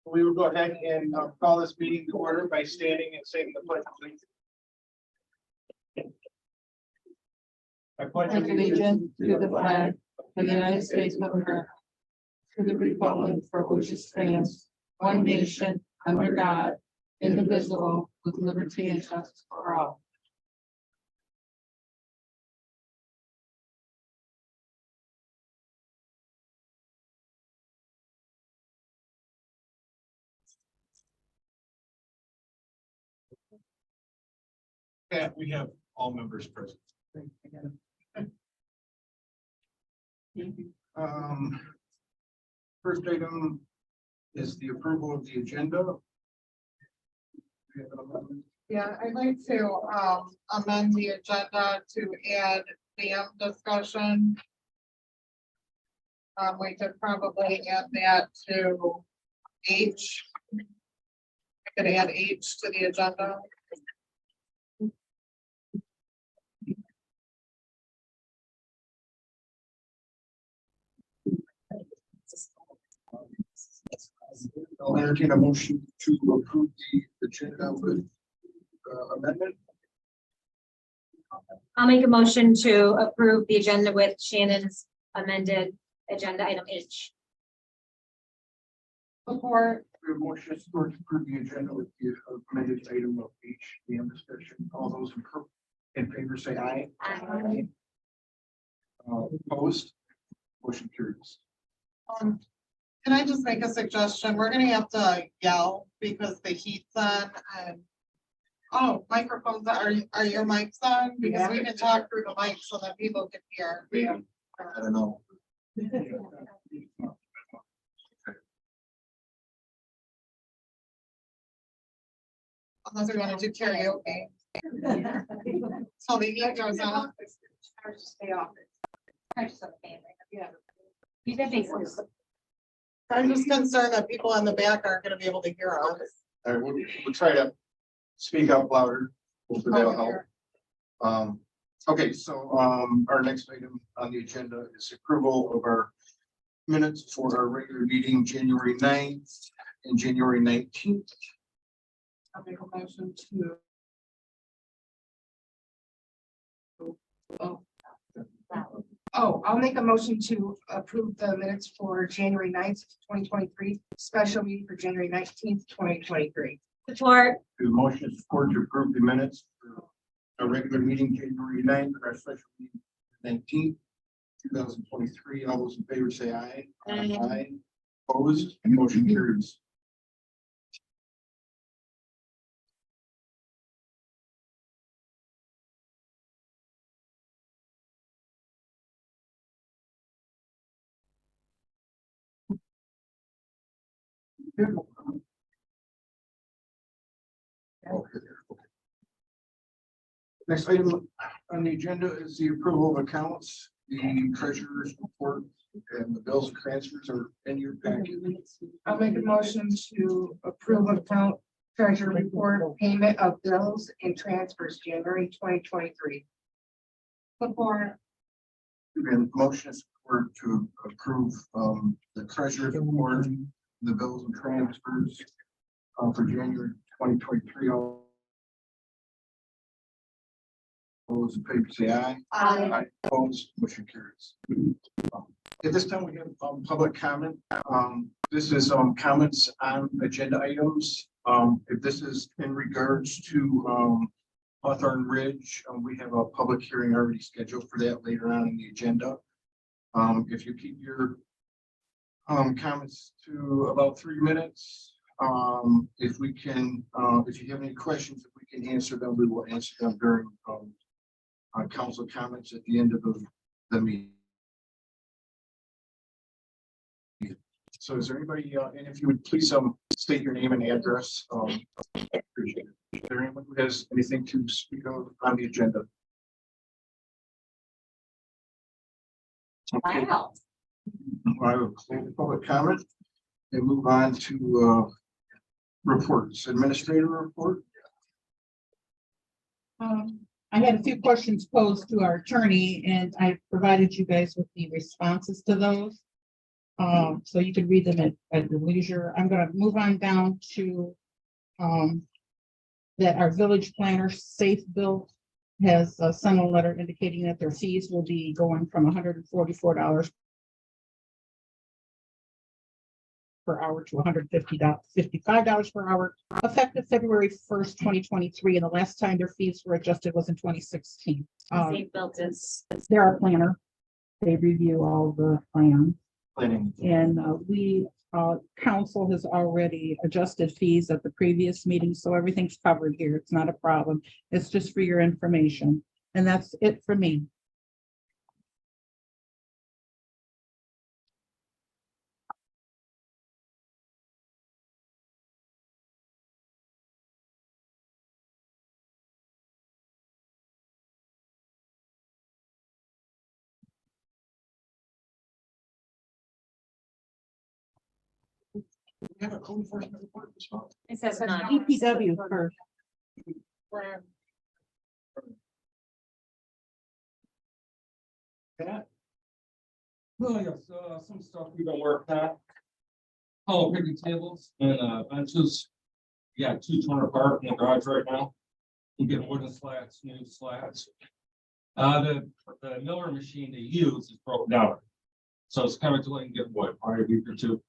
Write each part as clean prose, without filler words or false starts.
We will go ahead and call this meeting to order by standing and saying the pledge of allegiance. I pledge Allegiance to the flag of the United States of America, to the republic for which it stands, one nation, under God, indivisible, with liberty and justice for all. Yeah, we have all members present. First item is the approval of the agenda. We have an amendment. Yeah, I'd like to amend the agenda to add dam discussion. We could probably add that to H. I could add H to the agenda. I'll entertain a motion to approve the agenda with amendment. I'll make a motion to approve the agenda with Shannon's amended agenda item H. Support. We have motion to approve the agenda with the amended item of H, the discussion. All those in favor say aye. Aye. Opposed? Motion carries. Can I just make a suggestion? We're gonna have to yell because the heat's on and. Oh, microphones, are your mics on? Because we can talk through the mic so that people can hear. I don't know. Unless we want to do karaoke. So the heat goes on. Stay off. These are big ones. I'm just concerned that people in the back aren't gonna be able to hear us. All right, we'll try to speak up louder. Hopefully that'll help. Okay, so, our next item on the agenda is approval of our minutes for our regular meeting, January 9th and January 19th. I'll make a motion to. I'll make a motion to approve the minutes for January 9th, 2023, special meeting for January 19th, 2023. Support. The motion is support to approve the minutes for our regular meeting, January 9th, and our special meeting, 19th, 2023. All those in favor say aye. Aye. Opposed? Motion carries. Next item on the agenda is the approval of accounts. The treasurer's report and the bills and transfers are in your packet. I'll make a motion to approve account treasurer report payment of bills and transfers January 2023. Support. And motion is support to approve the treasurer's report, the bills and transfers for January 2023. All those in favor say aye. Aye. Opposed, motion carries. At this time, we have public comment. This is comments on agenda items. If this is in regards to Hawthorne Ridge, we have a public hearing already scheduled for that later on in the agenda. If you keep your comments to about 3 minutes, if we can, if you have any questions, if we can answer them, we will answer them during council comments at the end of the meeting. So is there anybody, and if you would please state your name and address, appreciate it. Is there anyone who has anything to speak of on the agenda? Okay. Wow. I will close the public comment and move on to reports. Administrator report. I had a few questions posed to our attorney and I provided you guys with the responses to those. So you could read them at your leisure. I'm gonna move on down to that our village planner, Safe Built, has sent a letter indicating that their fees will be going from $144 per hour to $155 per hour, effective February 1st, 2023. And the last time their fees were adjusted was in 2016. Safe built is. They're our planner. They review all the plans. Planning. And council has already adjusted fees at the previous meeting, so everything's covered here. It's not a problem. It's just for your information. And that's it for me. We have a code enforcement report as well. It says That's none. DPW first. Where- Well, yes, some stuff we've been working on. Oh, picnic tables and benches. Yeah, two torn apart in the garage right now. We're getting wooden slats, new slats. The miller machine they use is broken down. So it's kind of delaying getting wood, probably a week or two.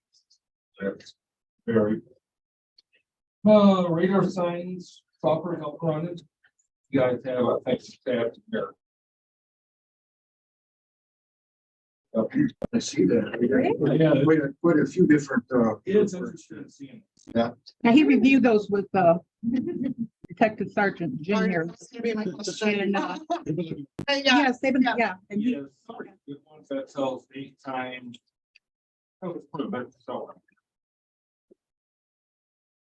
That's very. Radar signs, software help run it. You guys have, I think, staff here. I see that. Yeah. Quite a few different, It's interesting seeing. Now, he reviewed those with Detective Sergeant Jim Sorry, here. that's gonna be my question. And, Yeah, yes, they've been, yeah. And he- Yes, good ones that sells 8 times. Oh, it's pretty big, so.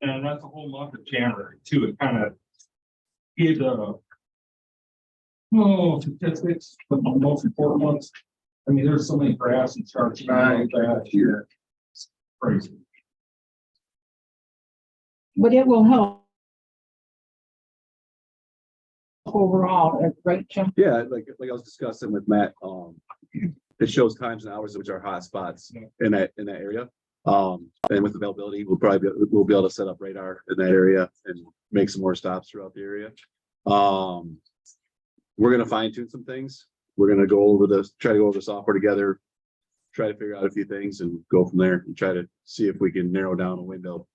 And that's a whole month of January too, it kind of. Gave statistics, the most important ones. I mean, there's so many graphs and charts. Here. Crazy. But it will help overall, right, Jim? Yeah, like I was discussing with Matt, it shows times and hours which are hot spots in that area. And with availability, we'll be able to set up radar in that area and make some more stops throughout the area. We're gonna fine tune some things. We're gonna try to go over the software together, try to figure out a few things and go from there and try to see if we can narrow down a window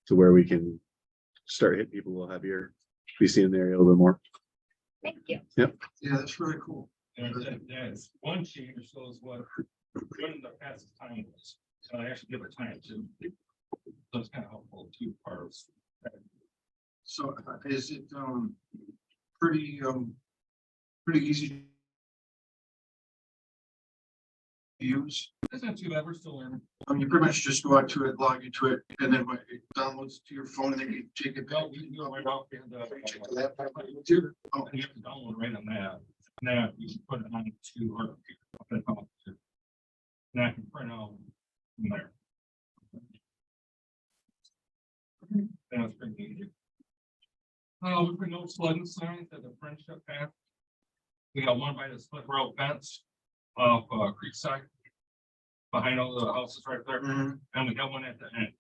to where we can start hitting people a little heavier, be seeing the area a little bit more. Thank you. yeah, that's really cool. And that's one change shows what, when the fastest time was, and I actually give a time too. So it's kind of helpful, two parts. So is it, pretty easy to use? It's not too bad, we're still learning. You pretty much just go out to it, log into it, and then when it downloads to your phone, and then you take it back. No, we can do it right off the Check the laptop. Oh, you have to download right on that. Now you can put it on to our computer. And I can print out from there. That's pretty easy. We've been no slugging signs at the friendship path. We got one by the split rail fence off Creekside. Behind all the houses right there, Mhm. and we got one at the end.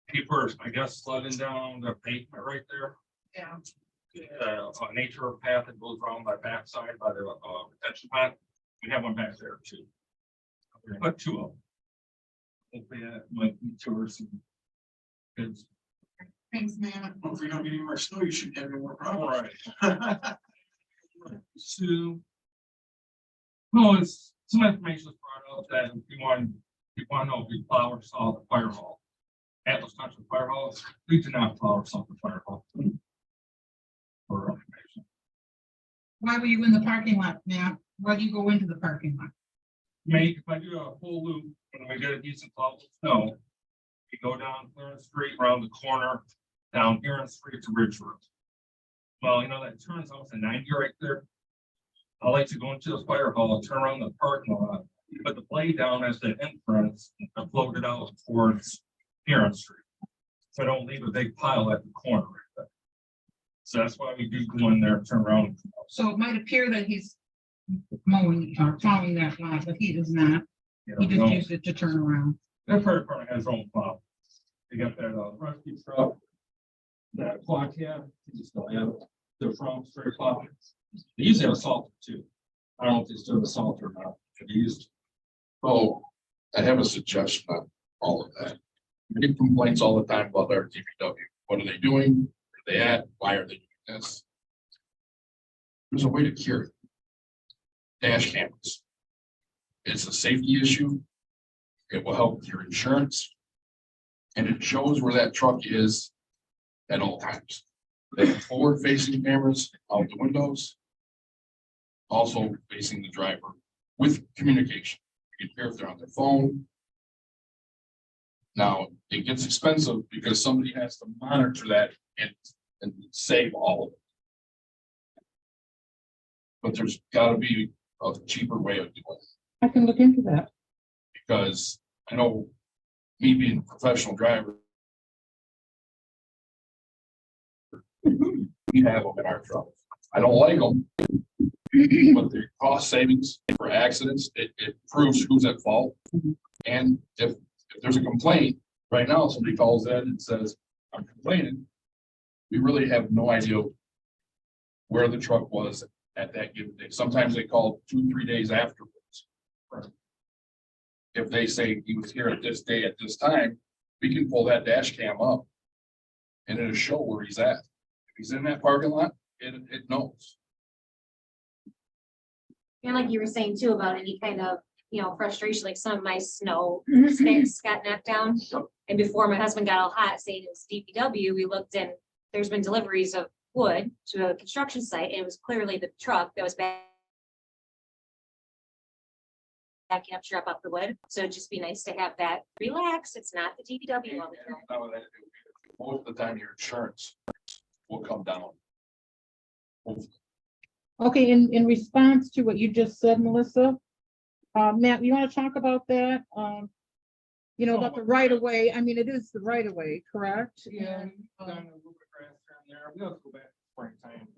People are, I guess, slugging down the pavement right there. yeah. A nature path that goes around my backside by the retention pond. We have one back there too. But two of them. Hopefully that might be tours and kids. Thanks, man. Well, if we don't get any more snow, you shouldn't have any more All problems. right. So. No, it's some information was brought up that if you want to know if we plow or saw the fire hall. Atlas Country Fire Hall, we do not plow or saw the fire hall. For information. Why were you in the parking lot, Matt? Why do you go into the parking lot? Make, if I do a full loop, and we get a decent level of snow, you go down Clarence Street, around the corner, down Aaron Street to Ridge Road. Well, you know, that turns off to 90 right there. I like to go into the fire hall, turn around the parking lot, put the blade down as the entrance, and float it out towards Aaron Street. So I don't leave a big pile at the corner right there. So that's why we do go in there, turn around. So it might appear that he's mowing or plowing that lot, but he is not. You You just know, use it to turn around. their fire department has their own plow. They got that rescue truck. That quad cab, they just don't have their front straight plow. They usually have a salter too. I don't know if they still have a salter or not. They used. So I have a suggestion on all of that. We get complaints all the time about our DPW. What are they doing? Where are they at? Why are they doing this? There's a way to cure it. Dash cameras. It's a safety issue. It will help with your insurance. And it shows where that truck is at all times. They have forward facing cameras out the windows. Also facing the driver with communication. You can hear if they're on their phone. Now, it gets expensive because somebody has to monitor that and save all of it. But there's gotta be a cheaper way of doing it, I can look into that. because I know me being a professional driver. We have them in our truck. I don't like them. But the cost savings for accidents, it proves who's at fault. And if there's a complaint, right now, somebody calls in and says, I'm complaining. We really have no idea where the truck was at that given day. Sometimes they call 2-3 days afterwards. If they say he was here at this day at this time, we can pull that dash cam up. And it'll show where he's at. If he's in that parking lot, it knows. And like you were saying too about any kind of, frustration, like some of my snow sticks got knocked down. And before my husband got all hot saying it was DPW, we looked and there's been deliveries of wood to a construction site. And it was clearly the truck that was backing up, strap up the wood. So it'd just be nice to have that relax. It's not the DPW. all the time. Most of the time, your insurance will come down. Okay, in response to what you just said, Melissa, Matt, you want to talk about that? About the right of way. I mean, it is the right of way, correct? Yeah. Done a little bit grass down there. We have to go back to springtime.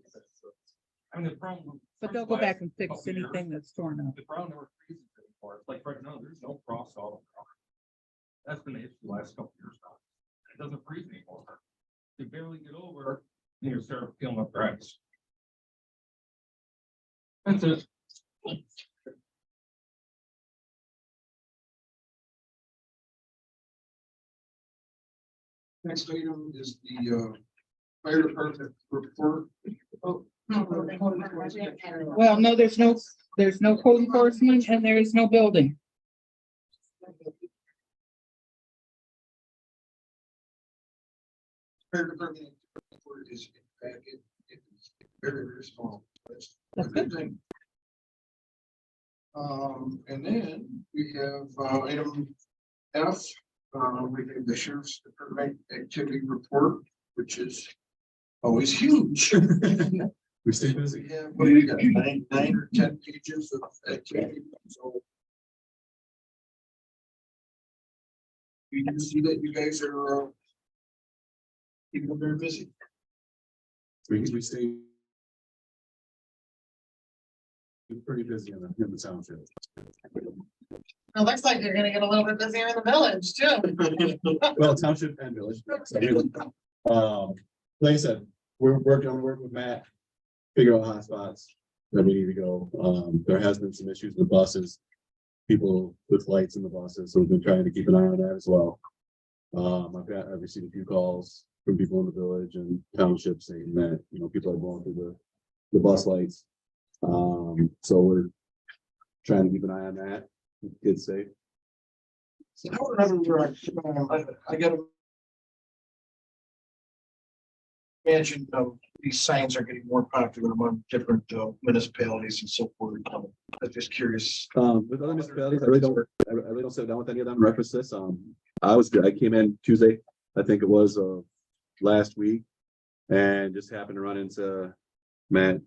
I mean, the problem. But they'll go back and fix couple years, anything that's torn up. The ground never freezes anymore. It's like right now, there's no frost all around. That's been the issue the last couple years now. It doesn't freeze anymore. You barely get over, and you start peeling up grass. That's it. Next item is the fire department report. Well, no, there's no code enforcement and there is no building. Fire department report is in packet. It's very, very small. That's a That's good thing. And then we have item F, we have the sheriff's department activity report, which is always huge. We stay busy. We have, what do you got, 9 or 10 pages of activity, so. We can see that you guys are keeping them very busy. We stay pretty busy in the township. It looks like you're gonna get a little bit busier in the village too. Well, township and village. Like I said, we're working with Matt, figure out hotspots that we need to go. There has been some issues with buses, people with lights in the buses, so we've been trying to keep an eye on that as well. I've received a few calls from people in the village and township saying that, people are going through the bus lights. So we're trying to keep an eye on that, keep kids safe. So, I don't remember, I gotta imagine these signs are getting more popular among different municipalities and so forth. I'm just curious. with other municipalities, I really don't sit down with any of them and reference this. I came in Tuesday, I think it was, last week, and just happened to run into Matt,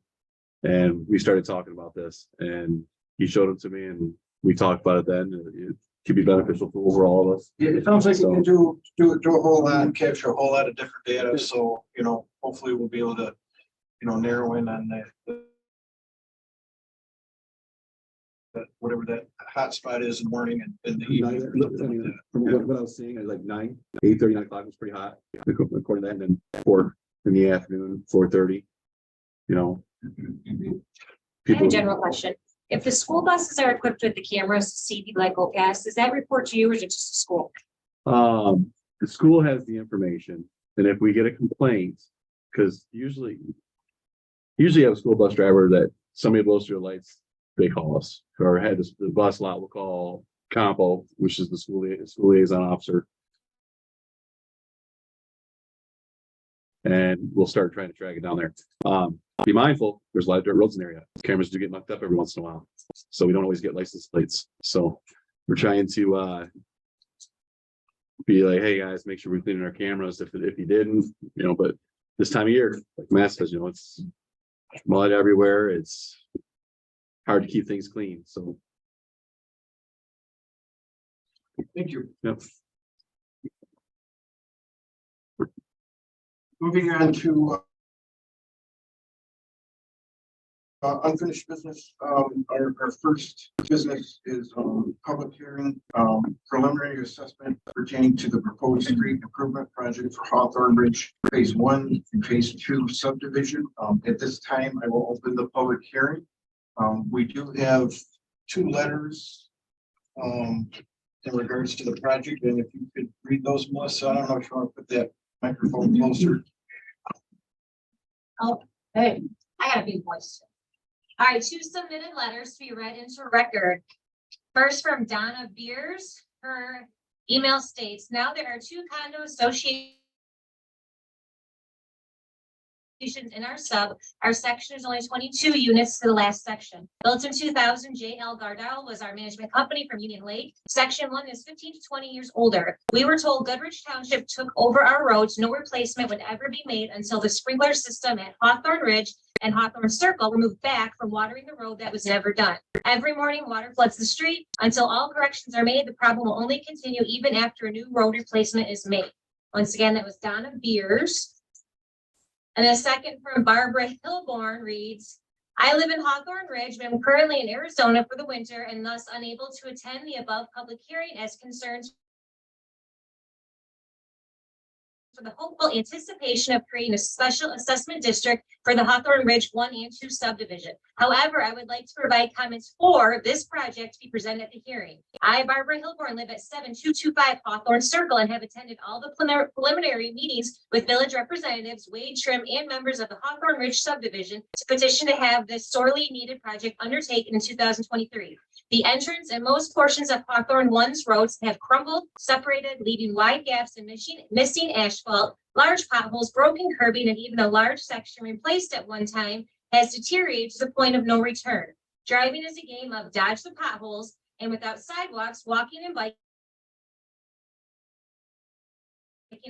and we started talking about this, and he showed it to me, and we talked about it then. It could be beneficial for all of us. Yeah, it sounds like you can do a whole lot and capture a whole lot of different data, so, hopefully we'll be able to, narrow in on that. whatever that hot spot is in the morning and in the Nine, evening. or I something like mean, that. from what I was seeing, it was like 8:30, 9 o'clock was pretty hot, according to that, and then 4 in the afternoon, 4:30. You know. I have a People, general question. If the school buses are equipped with the cameras to see people that go past, does that report to you or is it just a school? the school has the information, and if we get a complaint, because usually you have a school bus driver that somebody blows through the lights, they call us, or the bus lot will call Compo, which is the school liaison officer. And we'll start trying to track it down there. Be mindful, there's a lot of dirt roads in the area. Cameras do get mucked up every once in a while. So we don't always get license plates. So we're trying to be like, hey guys, make sure we're cleaning our cameras if you didn't, but this time of year, like Matt says, it's mud everywhere. It's hard to keep things clean. So Thank you. yep. Moving on to unfinished business. Our first business is public hearing, preliminary assessment pertaining to the proposed street improvement project for Hawthorne Ridge Phase 1 and Phase 2 subdivision. At this time, I will open the public hearing. We do have 2 letters in regards to the project, and if you could read those, Melissa, I don't know if you want to put that microphone closer. Oh, hey, I got a big voice. All right, 2 submitted letters to be read into record. First from Donna Beers. Her email states, now there are 2 condo associations in our sub. Our section is only 22 units to the last section. Built in 2000, J.L. Gardell was our management company from Union Lake. Section 1 is 15 to 20 years older. We were told Goodrich Township took over our roads. No replacement would ever be made until the sprinkler system at Hawthorne Ridge and Hawthorne Circle were moved back from watering the road that was never done. Every morning, water floods the street. Until all corrections are made, the problem will only continue even after a new road replacement is made. Once again, that was Donna Beers. And a second from Barbara Hilborn reads, I live in Hawthorne Ridge, but I'm currently in Arizona for the winter and thus unable to attend the above public hearing as concerns for the hopeful anticipation of creating a special assessment district for the Hawthorne Ridge 1 and 2 subdivision. However, I would like to provide comments for this project to be presented at the hearing. I, Barbara Hilborn, live at 7225 Hawthorne Circle and have attended all the preliminary meetings with village representatives, Wade Trim, and members of the Hawthorne Ridge subdivision to petition to have this sorely needed project undertaken in 2023. The entrance and most portions of Hawthorne 1's roads have crumbled, separated, leaving wide gaps and missing asphalt, large potholes, broken curbing, and even a large section replaced at one time has deteriorated to the point of no return. Driving is a game of dodge the potholes, and without sidewalks, walking and biking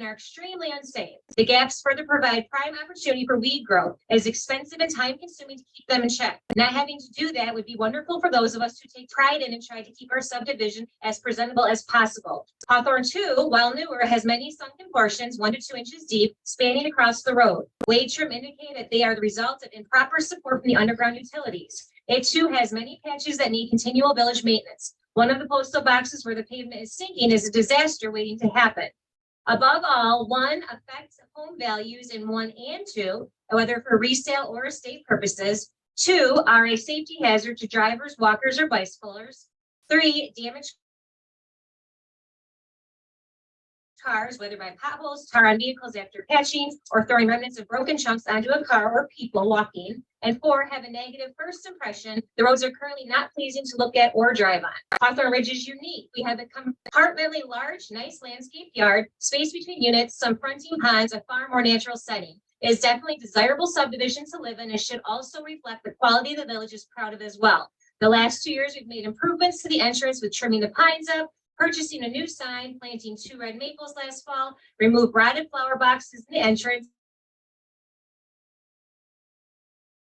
are extremely unsafe. The gaps further provide prime opportunity for weed growth. It is expensive and time consuming to keep them in check. Not having to do that would be wonderful for those of us who take pride in and try to keep our subdivision as presentable as possible. Hawthorne 2, while newer, has many sunken portions, 1 to 2 inches deep, spanning across the road. Wade Trim indicated they are the result of improper support from the underground utilities. It too has many patches that need continual village maintenance. One of the postal boxes where the pavement is sinking is a disaster waiting to happen. Above all, 1 affects home values in 1 and 2, whether for resale or estate purposes. 2 are a safety hazard to drivers, walkers, or bicyclers. 3 damage cars, whether by potholes, tar on vehicles after patching, or throwing remnants of broken chunks onto a car or people walking. And 4 have a negative first impression. The roads are currently not pleasing to look at or drive on. Hawthorne Ridge is unique. We have a compartmentally large, nice landscape yard, space between units, some fronting ponds, a far more natural setting. It is definitely a desirable subdivision to live in and should also reflect the quality the village is proud of as well. The last 2 years, we've made improvements to the entrance with trimming the pines up, purchasing a new sign, planting 2 red maples last fall, remove rotted flower boxes in the entrance,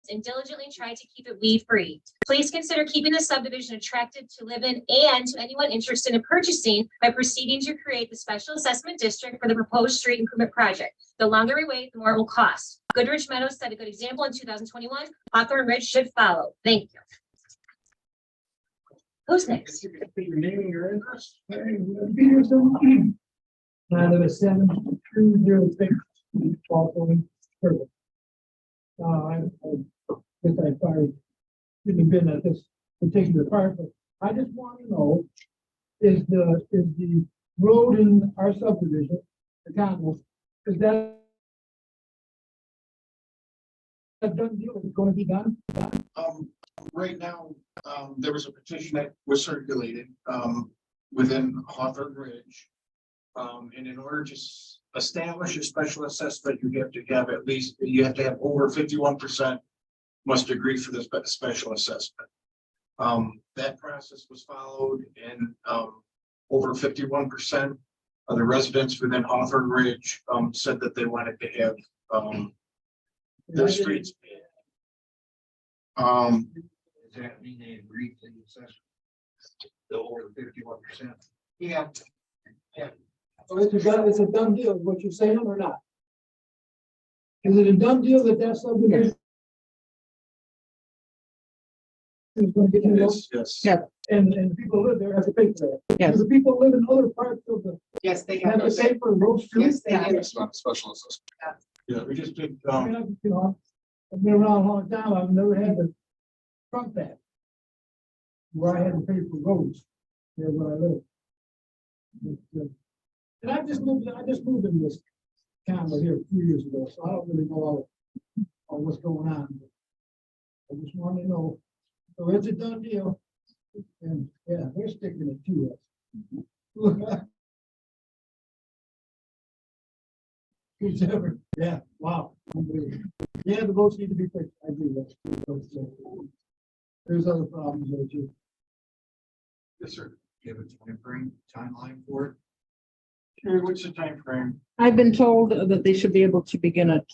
and diligently try to keep it weed free. Please consider keeping the subdivision attractive to live in and to anyone interested in purchasing by proceeding to create the special assessment district for the proposed street improvement project. The longer we wait, the more it will cost. Goodrich Meadows set a good example in 2021. Hawthorne Ridge should follow. Thank you. Who's next? Your name and your address. Peterson. I live at 7206 Hawthorne Circle. I guess I probably shouldn't have been at this particular part, but I just want to know, is the road in our subdivision, the condo, is that a done deal? Is it going to be done? Right now, there was a petition that was circulated, within Hawthorne Ridge. And in order to establish a special assessment, you have to have at least, you have to have over 51% must agree for this special assessment. That process was followed and, over 51% of the residents within Hawthorne Ridge, said that they wanted to have, their streets. Does that mean they agree to the assessment? The over 51%? Yeah. Yeah. So it's a done deal, is what you're saying or not? Is it a done deal that that subdivision is going to get involved? Yes. Yeah. And the people who live there have to pay for that? Yes. Do the people who live in other parts of the, Yes, they have have. to pay for roads too? Yes, they do. It's not a special assessment. Yeah, we just did, I mean, I've been around a long time, I've never had to front that. Where I had to pay for roads, there where I live. And I just moved in this condo here 2 years ago, so I don't really know all what's going on. I just wanted to know, so it's a done deal, and yeah, they're sticking it to us. Whichever, yeah, wow. Yeah, the votes need to be fixed, I agree with that. There's other problems there too. yes, sir. Give it a timeline for it. Sure, what's the time frame? I've been told that they should be able to begin it,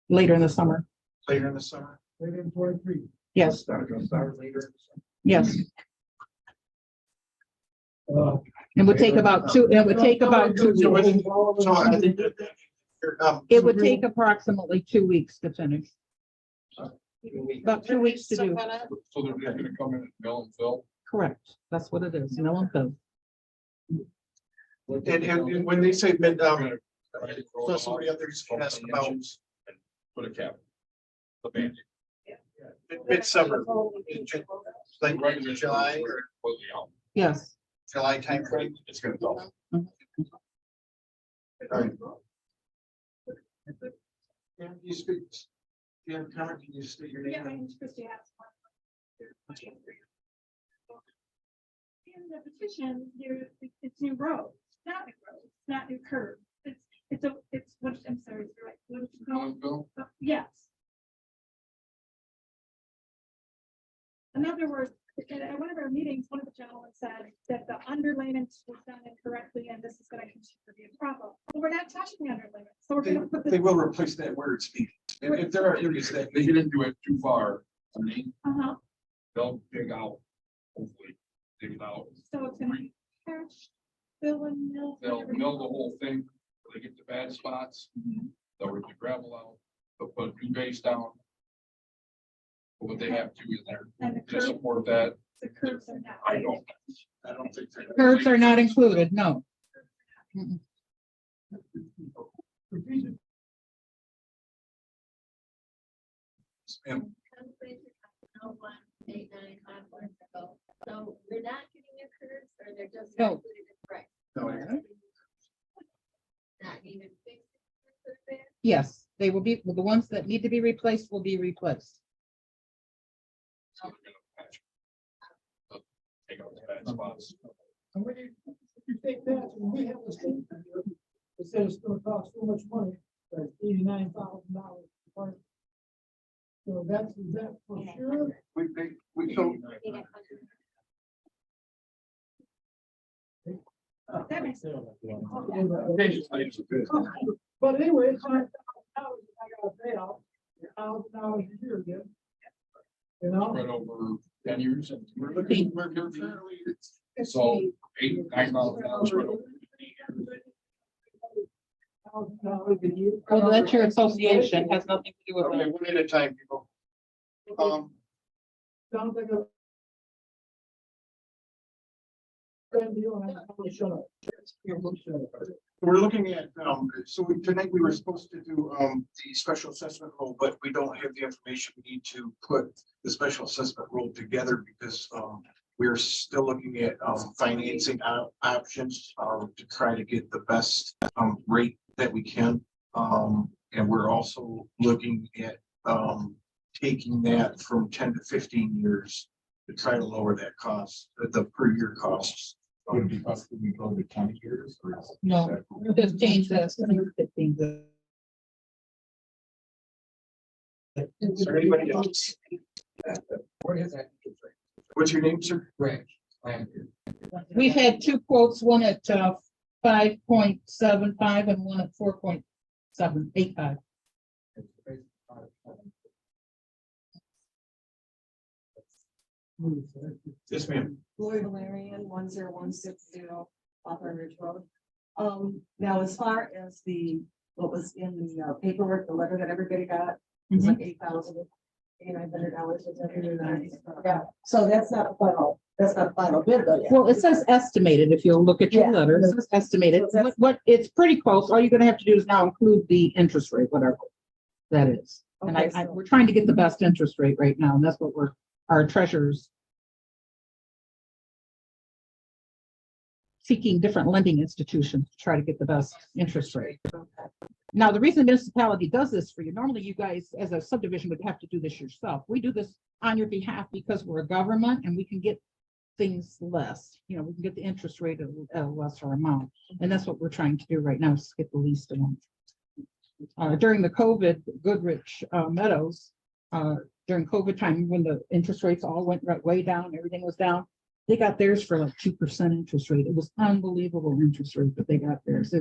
later in the summer. Later in the summer? Later in 23. Yes, Start later. yes. Uh, It would take about 2 weeks. So I think that, It would take approximately 2 weeks to finish. About 2 weeks to do. So they're just gonna come in and mill and fill. Correct. That's what it is. Mill and fill. and when they say mid, They're gonna so somebody others asked about Put a cap. The band. midsummer, like Right in July or Completely out. Yes. July time frame. It's gonna go. Can you speak? Do you have a comment? Can you state your name? Yeah, my name is Christy Haskell. In the petition, it's new road, it's not new road, it's not new curb, it's what, I'm sorry, you're right, what did you Mill call and fill. it? Yes. In other words, at one of our meetings, one of the gentlemen said that the underlayment was done incorrectly and this is gonna continue to be a problem. But we're not touching the underlayment, so we're gonna put They this. will replace that where it's needed. If there are areas that They need, didn't do it too far. I mean, Uh-huh, they'll dig out, hopefully, dig it out. so it's gonna be patched, fill and mill. They'll mill the whole thing, where they get the bad spots. They'll rip the gravel out, they'll put new base down. But what they have to in there, And the to curb, support that, the curbs are not. I don't. think. Curbs are not included, no. Mm-mm. So they're not getting your curves or they're just. No. not included in price? Not even fixed. Yes, they will be, the ones that need to be replaced will be replaced. Take out the bad spots. And when you take that, when we have the state, it says it's gonna cost so much money, like $89,000. So is that for sure? That makes sense. But anyway, it's $5,000 I gotta pay out, $1,000 a year again. You know? Spread over 10 years. We're looking, we're currently, So $8,000-9,000 spread over. $1,000 a year. Well, that's your association, has nothing to do with okay, that. one at a time, people. Sounds like a We're looking at, tonight we were supposed to do, the special assessment role, but we don't have the information we need to put the special assessment role together because, we're still looking at, financing options, to try to get the best, rate that we can. And we're also looking at, taking that from 10 to 15 years to try to lower that cost, the per year costs. Would it be possible to go to 20 years or? No, 15 to 15. Is there anybody else? What is that interest rate? What's your name, sir? Ranch. We've had two quotes, one at 5.75 and one at 4.785. Yes, ma'am. Gloria Valerian, 10160 Hawthorne Ridge Road. Now as far as what was in the paperwork, the letter that everybody got, it's like $8,900. Yeah, so that's not final bid though. Well, it says estimated, if you'll look at your Yeah. letter, it says estimated. What, it's pretty close. All you're gonna have to do is now include the interest rate, whatever that is. And Okay, we're trying to get the best interest rate right now, and that's what our treasurers seeking different lending institutions to try to get the best interest rate. Now, the reason the municipality does this for you, normally you guys as a subdivision would have to do this yourself. We do this on your behalf because we're a government and we can get things less. You know, we can get the interest rate at a lesser amount. And that's what we're trying to do right now, is get the least amount. During the COVID, Goodrich Meadows, during COVID time, when the interest rates all went way down, everything was down, they got theirs for like 2% interest rate. It was unbelievable interest rate that they got theirs.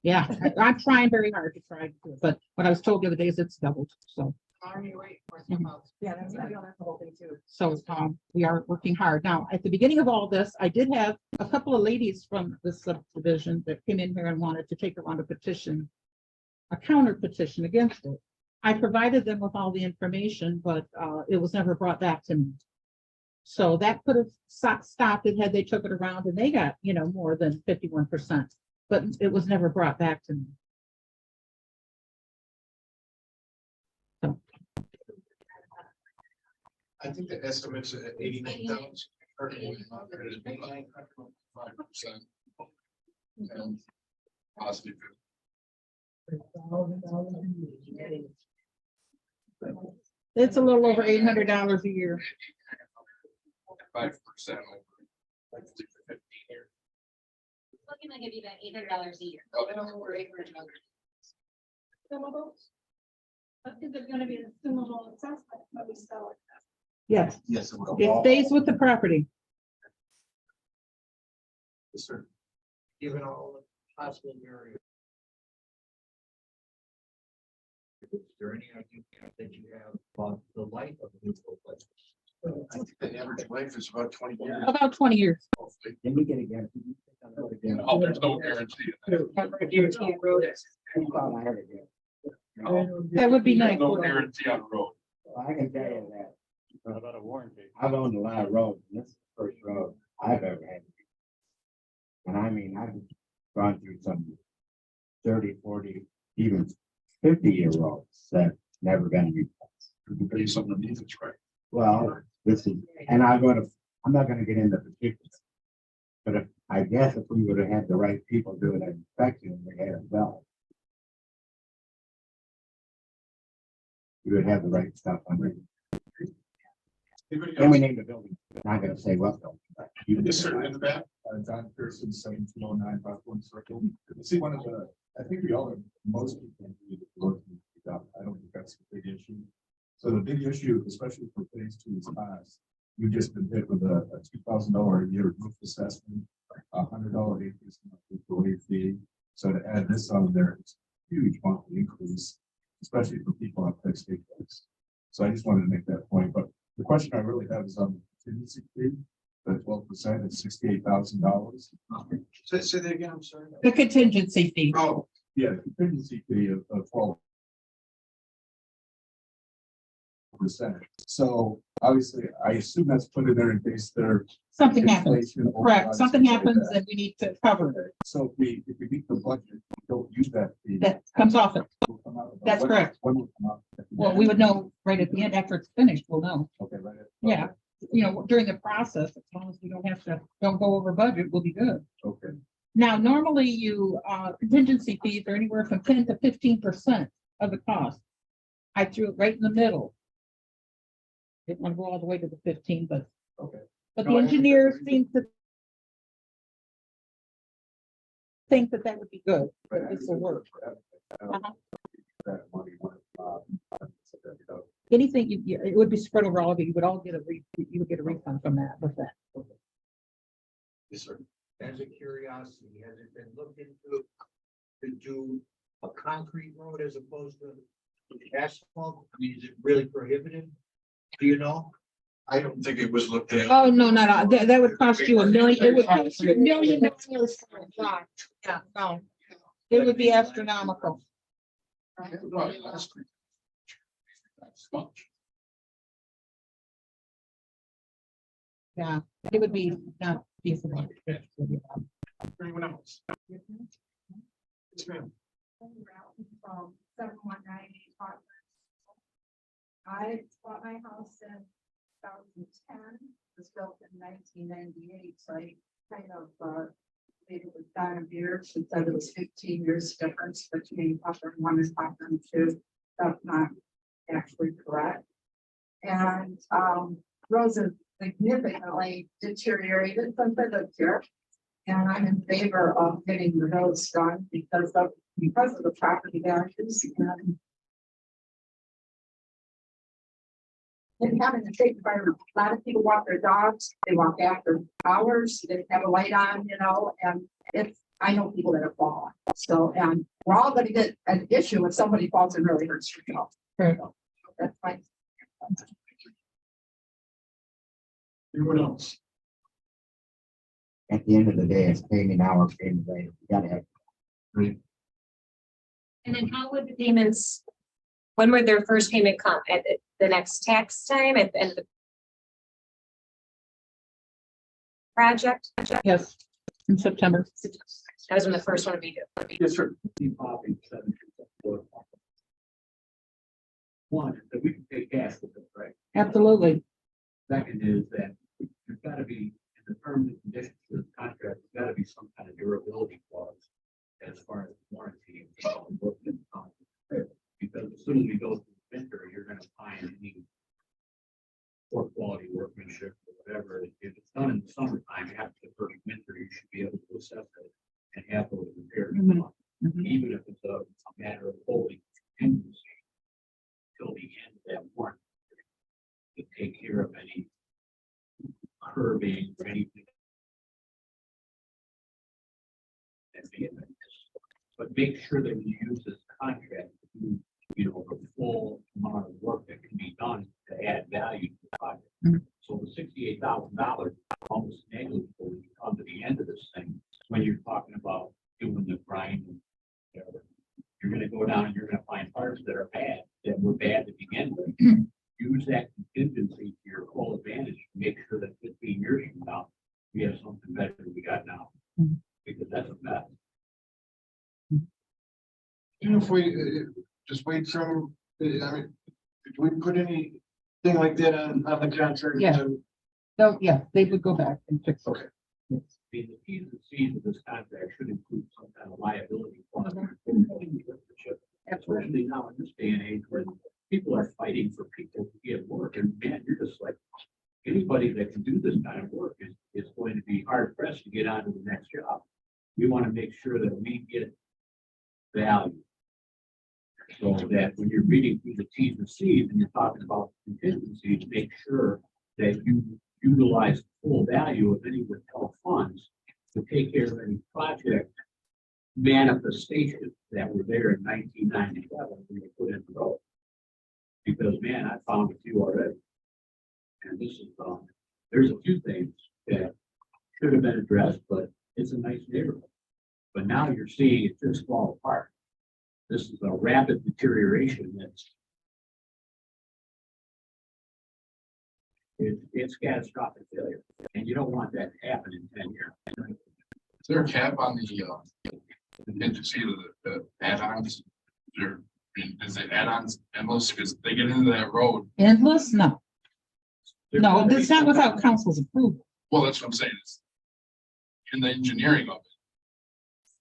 Yeah, I'm trying very hard to try, but what I was told the other day is it's doubled. So, Yeah, that's the whole thing too. so we are working hard. Now, at the beginning of all this, I did have a couple of ladies from the subdivision that came in here and wanted to take around a counter petition against it. I provided them with all the information, but it was never brought back to me. So that could have stopped it had they took it around and they got, more than 51%, but it was never brought back to me. So. I think the estimate's at 89,000. or 5%. And positive. It's a little over $800 a year. 5% over. Like 15 years. Looking like it'd be about $800 a year. Assumables? But is it gonna be an assumable assessment, but we sell it? Yes, Yes, it will. it stays with the property. Yes, sir. Given all the possible areas. Is there any idea that you have about the life of the municipal place? I think the average life is about 20 years. About 20 years. Can we get a guarantee? Oh, there's no guarantee. That would be nice. No guarantee on the road. I can tell you that. About a warranty. I've owned a lot of roads, and this is the first road I've ever had. And I mean, I've gone through some 30, 40, even 50-year roads that never been replaced. To pay something that needs it right. Well, this is, and I'm not gonna get into particulars. But I guess if we would have had the right people doing an inspection, we had it well. We would have the right stuff on it. Anybody And we else? named the building. I'm not gonna say what though. Yes, sir, in the back. John Pearson, 1709 Buckland Circle. See, one of the, I think we all, most people, I don't think that's a big issue. So the big issue, especially for phase 2 is cost. You've just been hit with a $2,000 a year roof assessment, $100 increase in the employee fee. So to add this on there, it's a huge monthly increase, especially for people on fixed incomes. So I just wanted to make that point, but the question I really have is on the contingency fee. The 12% is $68,000. Say that again, I'm sorry. The contingency fee. Oh, Yeah, the contingency fee of 12%. So Obviously, I assume that's put in there in case there. Something happens, inflation, correct, overrides, something things like happens that. and we need to cover it. So if we meet the budget, we don't use that. fee, That comes off it. will come out of- That's when- correct. When will it come out? Well, we would know right at the end after it's finished, we'll know. Okay, right. Yeah. You know, during the process, as long as we don't go over budget, we'll be good. Okay. Now, normally you, contingency fees are anywhere from 10 to 15% of the cost. I threw it right in the middle. Didn't want to go all the way to the 15, but Okay. the No, I engineers understand. seem to think that that would be good, Right, that this will work. Uh-huh. That money, Anything, it would be spread over all of you, you would all get you would get a refund from that, with that. Yes, sir. As a curiosity, has it been looked into to do a concrete road as opposed to asphalt? I mean, is it really prohibited? Do you know? I don't think it was looked at. Oh, no, not all. That would cost you $1 million. It would cost you $1 million for a block. Yeah, no. It would be astronomical. Yeah, it would be not feasible. Anyone else? Yes, ma'am. From 719 apartments. I bought my house in 2010, was built in 1998, so I kind of, made it with Donna Beard, she said it was 15 years difference between upper one and upper two. That's not actually correct. And, roads have significantly deteriorated since I lived here. And I'm in favor of getting the roads done because of the property values and having a safe environment. A lot of people walk their dogs, they walk after hours, they have a light on, you know, and I know people that have fallen. So, and we're all gonna get an issue if somebody falls and really hurts your dog. Right. That's fine. Anyone else? At the end of the day, it's pay me now or pay me later. You gotta have. And then how would the payments, when would their first payment come? At the next tax time, at the end of the project? Yes, in September. That was when the first one would be due. Yes, sir. One, is that we can pay cash with it, right? Absolutely. Second is that there's gotta be, in the terms and conditions of the contract, there's gotta be some kind of durability clause as far as warranty. and work that's done. Because as soon as we go through the winter, you're gonna find any poor quality workmanship or whatever. If it's done in the summertime, after the first winter, you should be able to assess it and have those repairs done. Mhm. Even if it's a matter of holding contingency till the end of that warranty to take care of any curbing or anything. But make sure that we use this contract to do, the full amount of work that can be done to add value to the project. Mhm. So the $68,000 almost negligible when you come to the end of this thing, when you're talking about doing the grind. And whatever. You're gonna go down and you're gonna find parts that are bad, that were bad to begin with. Use that contingency to your full advantage, to make sure that 15 years from now, we have something better than we got now. Mhm. Because that's a mess. Even if we just wait from, I mean, do we put anything like that on the contract? Yeah. So, yeah, they would go back and fix it. Okay. I mean, the T's and C's of this contract should include some kind of liability. clause. Especially now in this day and age where people are fighting for people to get work, and man, you're just like, anybody that can do this kind of work is going to be hard pressed to get on to the next job. We want to make sure that we get value. So that when you're reading through the T's and C's and you're talking about contingencies, make sure that you utilize the full value of any withheld funds to take care of any project manifestations that were there in 1997 when they put in the road. Because man, I found a few already. And this is, there's a few things that should have been addressed, but it's a nice neighborhood. But now you're seeing it just fall apart. This is a rapid deterioration that's it's catastrophic failure, and you don't want that to happen in 10 years. Is there a cap on the contingency of the add-ons? There, I mean, is it add-ons endless? Because they get into that road. Endless? No. No, it's not without council's approval. Well, that's what I'm saying is in the engineering of it.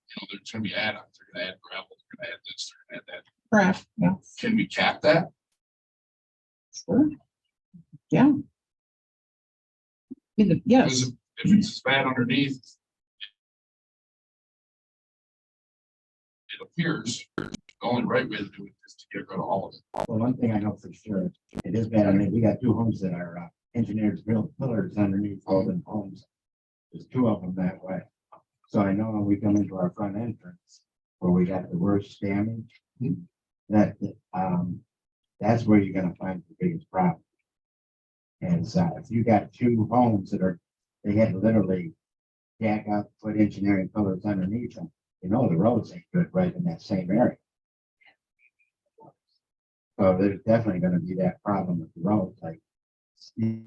You know, there's gonna be add-ons. They're gonna add gravel, they're gonna add this, they're gonna add that. Correct, yeah. Can we cap that? Sure. Yeah. Yes, Because if it's bad underneath. It appears the only right way to do it is to get rid of all of it. Well, one thing I know for sure, it is bad. I mean, we got 2 homes that are engineers built pillars underneath holding homes. There's 2 of them that way. So I know when we come into our front entrance, where we got the worst damage, that, that's where you're gonna find the biggest problem. And so if you got 2 homes that are, they had to literally jack up, put engineering pillars underneath them, you know, the roads ain't good right in that same area. So there's definitely gonna be that problem with the roads, like Steve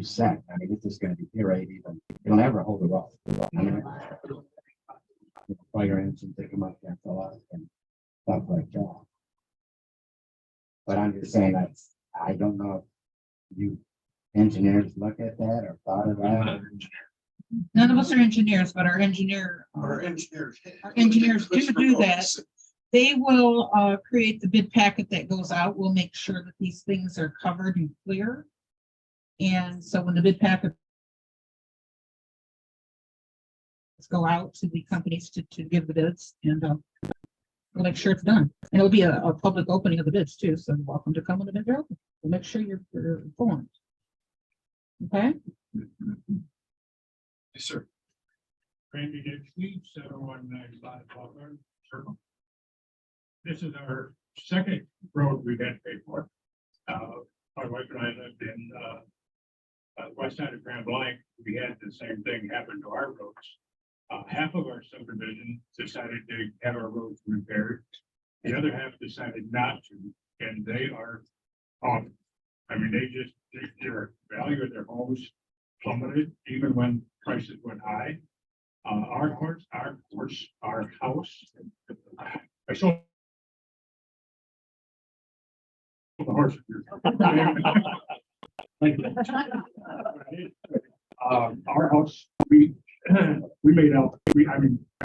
said. I mean, it's just gonna deteriorate even, it'll never hold a road. I mean, fire engines, they come up there, fill out and stuff like that. But I'm just saying that I don't know if you engineers look at that or thought of that. none of us are engineers, but our engineers do that. They will create the bid packet that goes out. We'll make sure that these things are covered and clear. And so when the bid packet go out to the companies to give the bids, and we'll make sure it's done. And it'll be a public opening of the bids too, so you're welcome to come when the bids are open. We'll make sure you're informed. Okay? Yes, sir. Randy Dixie, 7195 Butler. This is our second road we got paid for. My wife and I lived in west side of Grand Blanc. We had the same thing happen to our roads. Half of our subdivision decided to have our roads repaired. The other half decided not to, and they are on. I mean, their value of their homes plummeted even when prices went high. Our house, I sold the horse. Our house, we made out,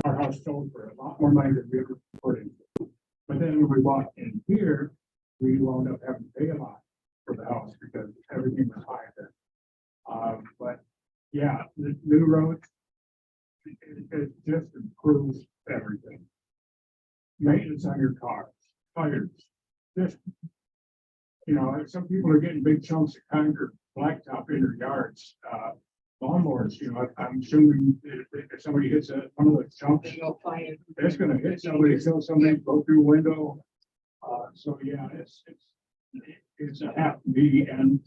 our house sold for a lot more money than we ever put in. But then when we bought in here, we wound up having to pay a lot for the house because everything was higher there. But yeah, the new road, it just improves everything. Maintenance on your cars, tires, just, you know, some people are getting big chunks of concrete blacktop in their yards. Lawnmowers, you know, I'm assuming if somebody hits one of the chunks, it's gonna hit somebody, kill somebody, go through a window. So yeah, it's a half me, and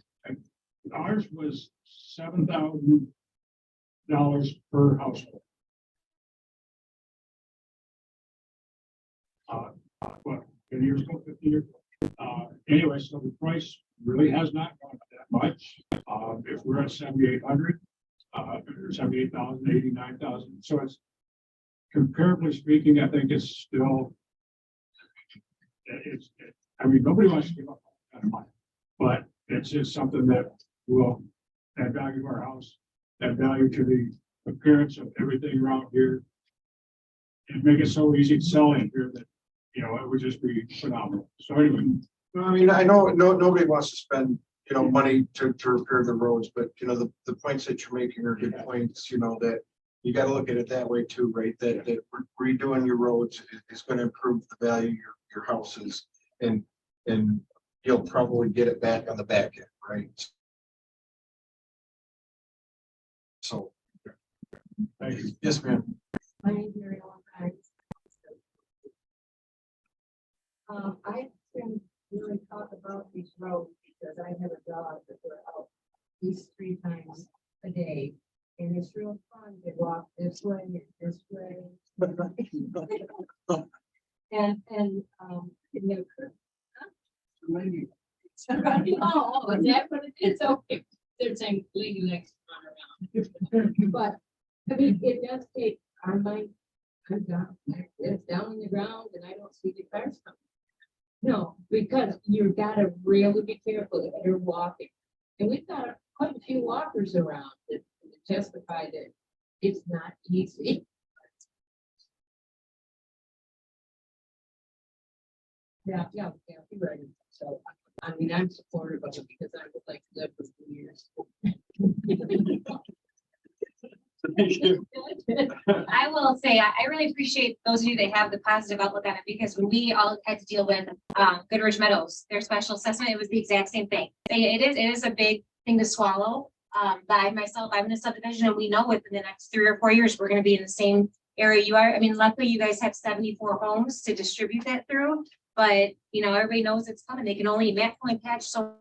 ours was $7,000 per household. What, 10 years ago, 15 years ago? Anyway, so the price really has not gone up that much. If we're at 7,800, 78,000, 89,000. So it's comparably speaking, I think it's still, I mean, nobody wants to give up that kind of money, but it's just something that will add value to our house, add value to the appearance of everything around here, and make it so easy to sell in here that, you know, it would just be phenomenal. So anyway. I mean, I know nobody wants to spend, you know, money to repair the roads, but you know, the points that you're making are good points, you know, that you got to look at it that way too, right? That redoing your roads is going to improve the value of your houses, and you'll probably get it back on the back end, right? So, Thank you. yes, ma'am. My name is Mary Ellen Hines. I can really talk about these roads because I have a dog that we're out at least 3 times a day. And it's real fun to walk this way and this way. And Oh, is that what it is? Okay. They're saying legal next around. But, I mean, it does take, I'm like, I'm down, it's down in the ground and I don't see the cars coming. No, because you gotta really be careful if you're walking. And we've got quite a few walkers around that testify that it's not easy. Yeah, you're right. So, I mean, I'm supportive of it because I would like to live for 2 years. I will say, I really appreciate those of you that have the positive outlook on it, because when we all had to deal with Goodrich Meadows, their special assessment, it was the exact same thing. It is a big thing to swallow. But I myself, I'm in a subdivision and we know within the next 3 or 4 years, we're gonna be in the same area you are. I mean, luckily you guys have 74 homes to distribute that through, but you know, everybody knows it's coming. They can only patch so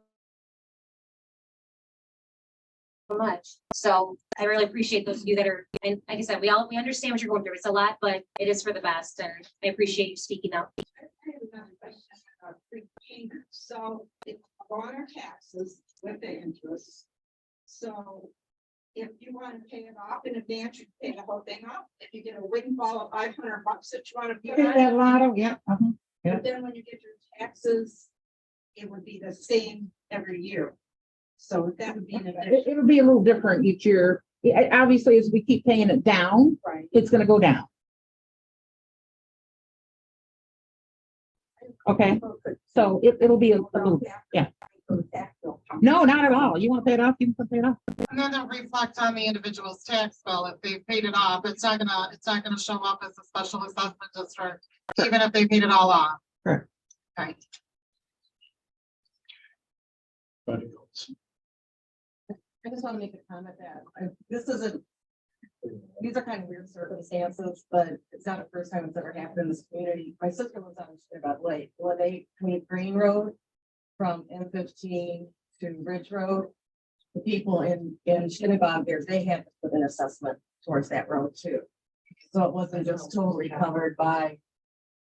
much. So I really appreciate those of you that are, and like I said, we understand what you're going through. It's a lot, but it is for the best, and I appreciate you speaking up. I have another question about prepayment. So it's on our taxes with the interest. So if you want to pay it off in advance, you pay the whole thing off. If you get a windfall of $500 that you want to put on, That lotto, yeah. Yeah. but then when you get your taxes, it would be the same every year. So that would be an addition, It'll be a little different each year. Obviously, as we keep paying it down, right? it's gonna go down. Okay, so it'll be a little, yeah. No, not at all. You wanna pay it off, you can pay it off. And then it reflects on the individual's tax bill. If they paid it off, it's not gonna show up as a special assessment district, even if they paid it all off. Correct. Okay. I just want to make a comment that these are kind of weird circumstances, but it's not the first time it's ever happened in this community. My sister was on Shinnecock Lake, when they made Green Road from M15 to Ridge Road. The people in Shinnecock there, they had to put an assessment towards that road too. So it wasn't just totally covered by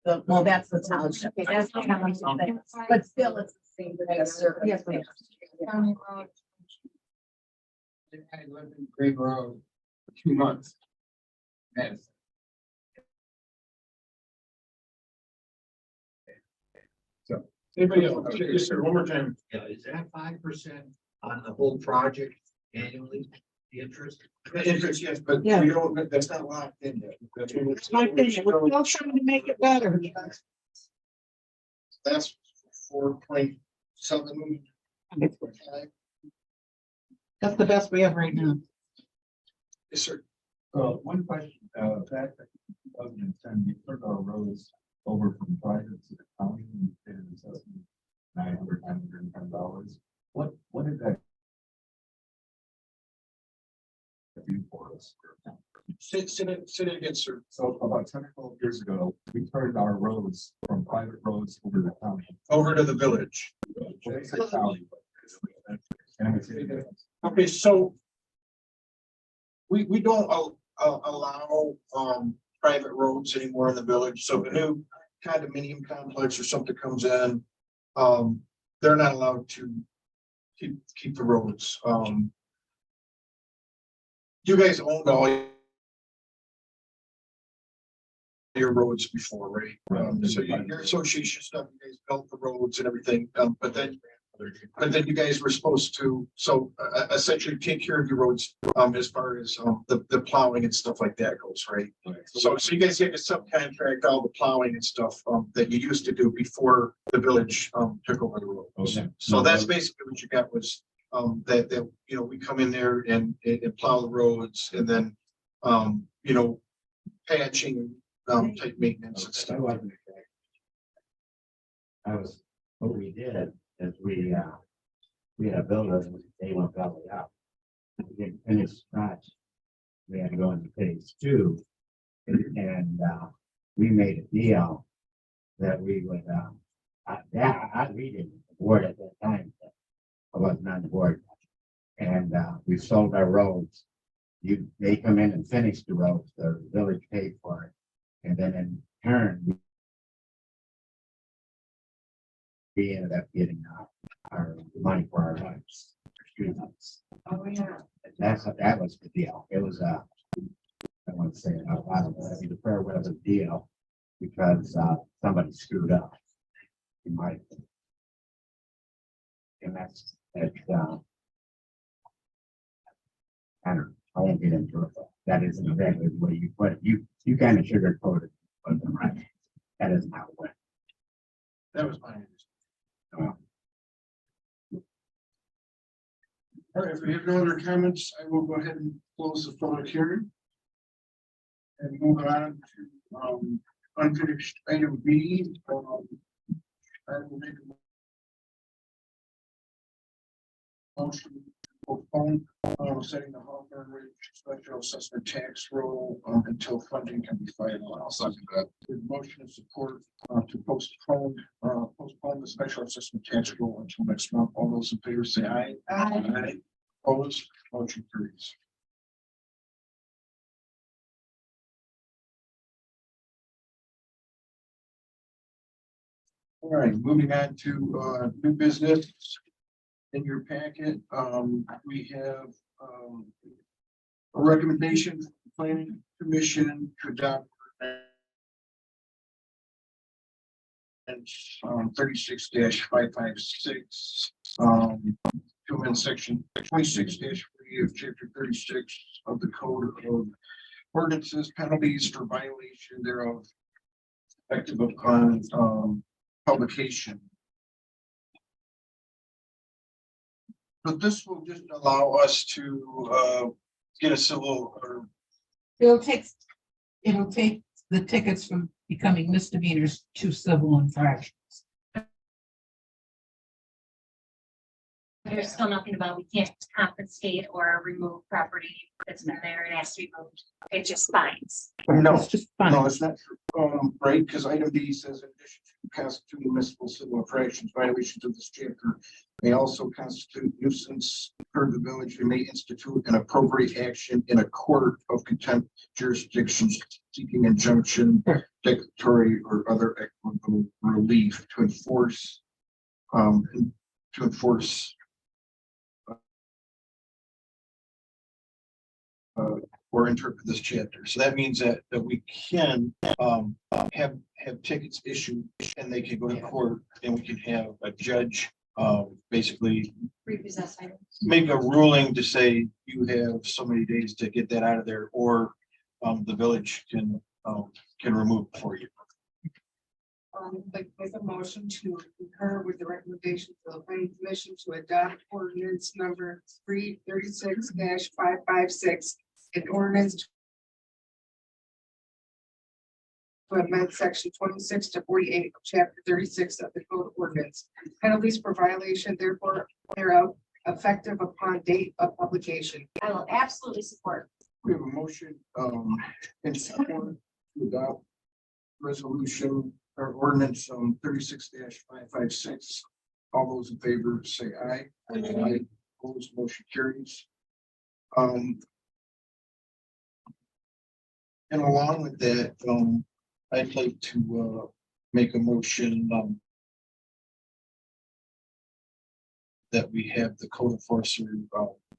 that's the township. Okay, that's not how much I'm saying. But still, it's the same kind of circumstance. County road. I lived in Green Road for 2 months. And Anybody else? Yes, sir. One more time. yeah, is that 5% on the whole project annually, the interest? The interest, yes, but Yeah. we don't, that's not locked in yet. It's my opinion. We're still trying to make it better. That's 4.7. That's the best we have right now. Yes, sir. One question, back in 2010, we took our roads over from private to the county and assessment $910. What did that do for us? Sit it again, sir. So about 10 or 12 years ago, we turned our roads from private roads over to the county. Over to the village. Okay, so we don't allow private roads anymore in the village. So if a new condominium complex or something comes in, they're not allowed to keep the roads. You guys owned all your roads before, right? So your association stuff, you guys built the roads and everything, but then you guys were supposed to, essentially take care of your roads, as far as, the plowing and stuff like that goes, right? So you guys had to subcontract all the plowing and stuff, that you used to do before the village, took over the roads. Okay. So that's basically what you got was, that, we come in there and plow the roads and then, patching, type maintenance and stuff. What we did is we had a builder, and they went belly up. We didn't finish scratch. We had to go into phase 2. And we made a deal that we would, we didn't board at that time. I wasn't on the board. And we sold our roads. They come in and finish the roads, the village paid for it. And then in turn, we ended up getting our money for our lives. Students. Oh, yeah. That was the deal. It was I want to say it out loud, but I mean, the fair weather deal because somebody screwed up. In my opinion. And that's I won't get into it, but that isn't exactly the way you put it. You kind of sugarcoated it, but right. That isn't how it went. That was my understanding. Well, All right, if we have no other comments, I will go ahead and close the public hearing. And move on to unfinished item B. I will make a motion to postpone setting the Hawthorne Ridge special assessment tax roll until funding can be finalized. I'll second that. With motion and support to postpone the special assessment tax roll until next month. All those in favor say aye. Aye. Opposed, motion carries. All right, moving on to new business. In your packet, we have a recommendation from the planning commission to adopt and 36-556 to amend section 26-3 of chapter 36 of the code of ordinances, penalties for violation thereof effective upon publication. But this will just allow us to get a civil or It'll take the tickets from becoming misdemeanors to civil infractions. There's still nothing about we can't confiscate or remove property that's been there and has to be moved. It's just fines. no. It's just fine. No, it's not, right, because item B says in addition to constitute municipal civil infractions, violations of this chapter may also constitute nuisance for the village. They may institute an appropriate action in a court of contempt jurisdictions seeking injunction, declaratory or other equitable relief to enforce or interpret this chapter. So that means that we can have tickets issued and they can go to court and we can have a judge basically Repossess items. make a ruling to say you have so many days to get that out of there, or the village can remove it for you. Like with a motion to concur with the recommendation of the planning commission to adopt ordinance number 336-556, an ordinance to amend section 26 to 48 of chapter 36 of the code of ordinance. Penalties for violation thereof effective upon date of publication. I will absolutely support. We have a motion in support to adopt resolution or ordinance 36-556. All those in favor say aye. Aye. Opposed, motion carries. And along with that, I'd like to make a motion that we have the code enforcer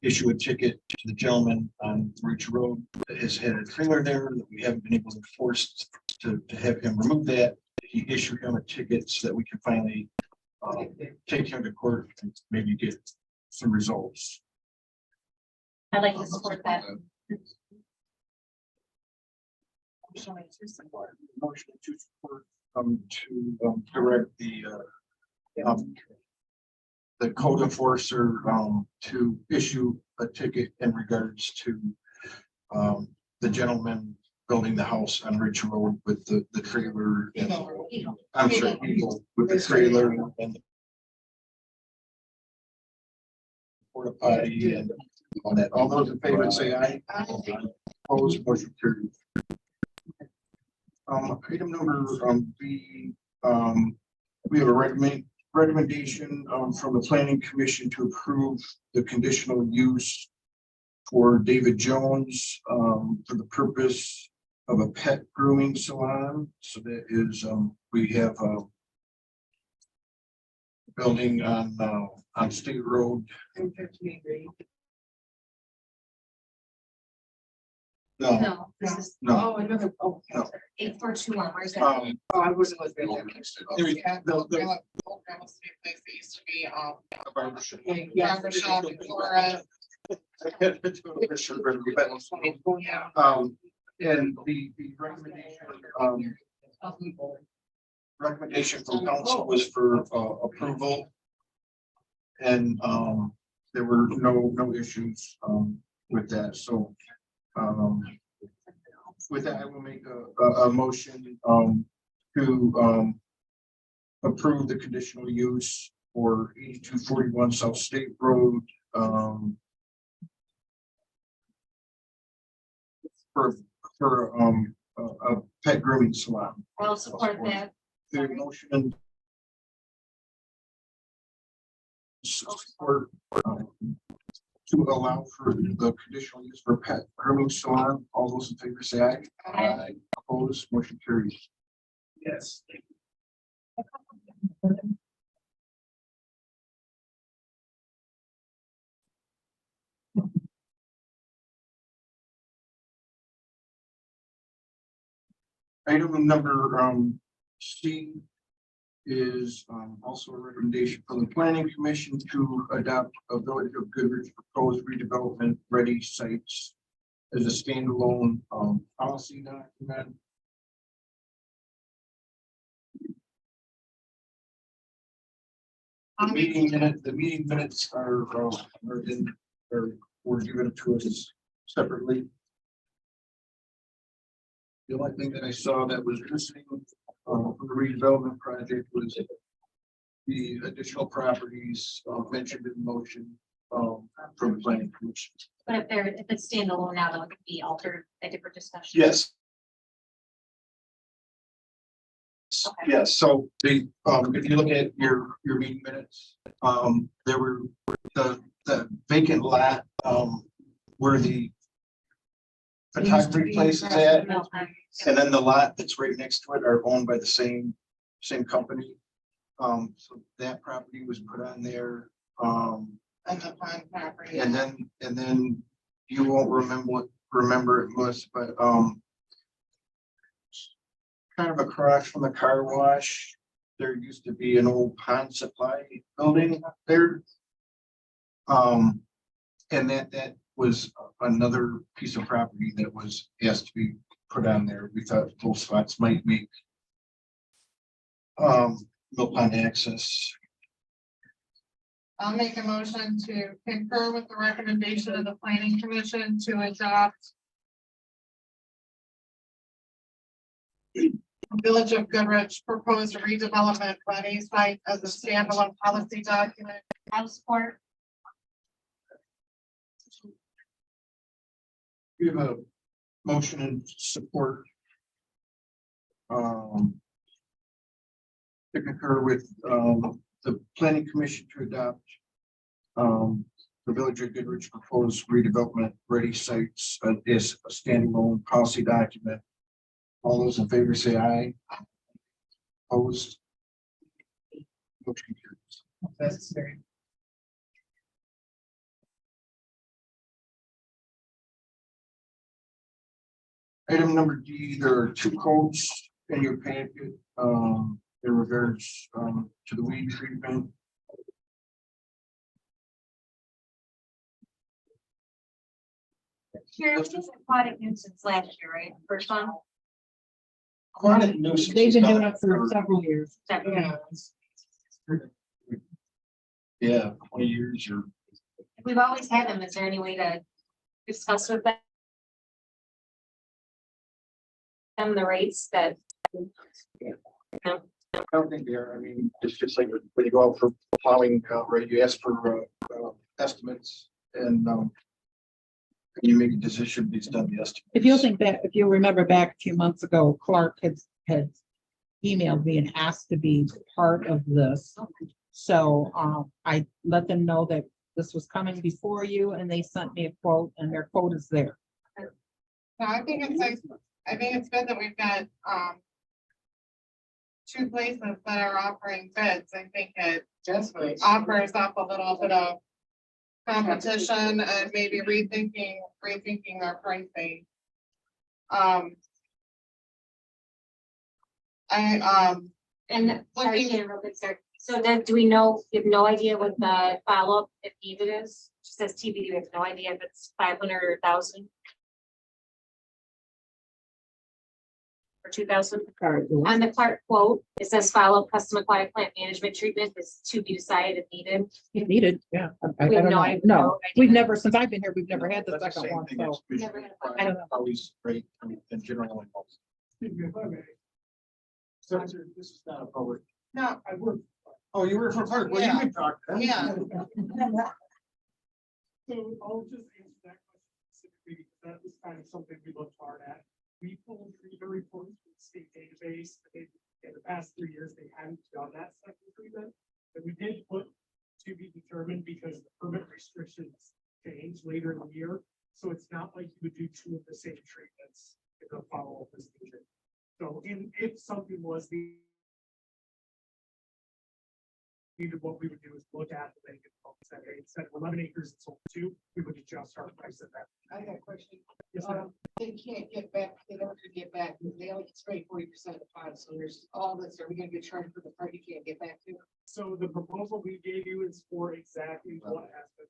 issue a ticket to the gentleman on Ridge Road that has had a trailer there that we haven't been able to enforce to have him remove that. He issued him a ticket so that we can finally take him to court and maybe get some results. I'd like to support that. Motion to support to direct the code enforcer to issue a ticket in regards to the gentleman building the house on Ridge Road with the trailer. I'm sorry, Eagle, with the trailer and the porta potty and all that. All those in favor say aye. Opposed, motion carried. Item number B, we have a recommendation from the planning commission to approve the conditional use for David Jones for the purpose of a pet grooming salon. So that is, we have building on State Road. No, No, this is no. Oh, another, oh, No. 842 where's that? Um, oh, I wasn't listening. Yeah, the old Grandma Street place that used to be, barbershop. barbershop and Laura. Yeah. And the recommendation from council was for approval. And there were no issues with that, so with that, I will make a motion to approve the conditional use for 8241 South State Road for a pet grooming salon. I'll support that. The motion support to allow for the conditional use for pet grooming salon. All those in favor say aye. Aye. Opposed, motion carries. Yes. Item number C is also a recommendation from the planning commission to adopt a Village of Goodrich proposed redevelopment ready sites as a standalone policy document. The meeting minutes are were given to us separately. The only thing that I saw that was missing from the redevelopment project was the additional properties mentioned in motion from the planning commission. But if it's standalone now, then it could be altered at different discussion. Yes. Okay. Yes, so the, if you look at your meeting minutes, there were the vacant lot, where the photography place is at, and then the lot that's right next to it are owned by the same company. So that property was put on there, And the pond property. and then you won't remember it, Melissa, but, kind of across from the car wash, there used to be an old pond supply building up there. And that was another piece of property that was asked to be put on there. We thought both spots might make mill pond access. I'll make a motion to concur with the recommendation of the planning commission to adopt Village of Goodrich proposed redevelopment ready site as a standalone policy document. I'll support. We have a motion and support. To concur with the planning commission to adopt the Village of Goodrich proposed redevelopment ready sites is a standalone policy document. All those in favor say aye. Opposed. Motion carries. Necessary. Item number D, there are two quotes in your packet, in regards to the weed treatment. Here, this is aquatic nuisance last year, right? First one. Chronic nuisance. They've been is doing not it for several years. Yeah. Yeah, 20 years or. We've always had them. Is there any way to discuss with them the rates that? No. I don't think they are. I mean, it's just like when you go out for plowing, right, you ask for estimates and you make a decision based on the estimate. If you'll think back, if you'll remember back a few months ago, Clark had emailed me and asked to be part of this. So I let them know that this was coming before you and they sent me a quote and their quote is there. No, I think it's good that we've got, two places that are offering bids, I think it That's nice. offers up a little bit of competition and maybe rethinking our pricing. And sorry, Looking- Shannon, real quick, sir. So then, do we know, you have no idea what the follow-up if needed is? Just says TBD, we have no idea if it's 500 or 1,000. Or 2,000. On the Clark quote, it says follow custom aquatic plant management treatment is to be decided if needed. If needed, yeah. I We have don't no know. idea. No, No we've idea. never, since I've been here, we've never had the That's the second same one, thing so. as Mission Never had a- Five, I don't know. Always rate in general. So this is not a public. No, I work. Oh, you work for Park, well, you Yeah. can talk. yeah, So I'll just answer that question specifically, because that was kind of something we looked hard at. We pulled treatment reports from the state database, and in the past 3 years, they hadn't done that second treatment. And we did put to be determined because the permit restrictions changed later in the year. So it's not like you would do two of the same treatments in the follow-up procedure. So if something was needed, what we would do is look at the vacant homes that instead of 11 acres, it's only 2, we would adjust our price at that. I got a question. Yes, ma'am. They can't get back, they never could get back, they only get straight 40% of the funds, so there's all this, are we gonna get charged for the part you can't get back to? So the proposal we gave you is for exactly what has been.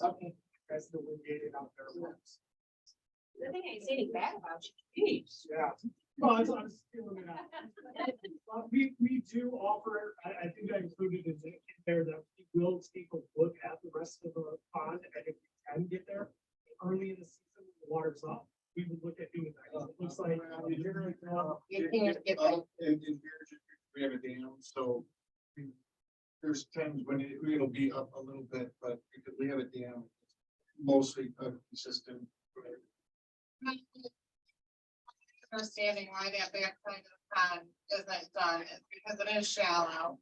Okay. That's delineated out there. The thing I say bad about you. Yeah. Well, I was feeling it out. We do offer, I think I included in there that we will take a look at the rest of the pond, and if we can get there early in the season, when the water's up, we would look at doing that. It looks like. You can't get back. We have a dam, so. There's times when it'll be up a little bit, but because we have a dam, mostly consistent. Understanding why that back side of the pond isn't done is because it is shallow.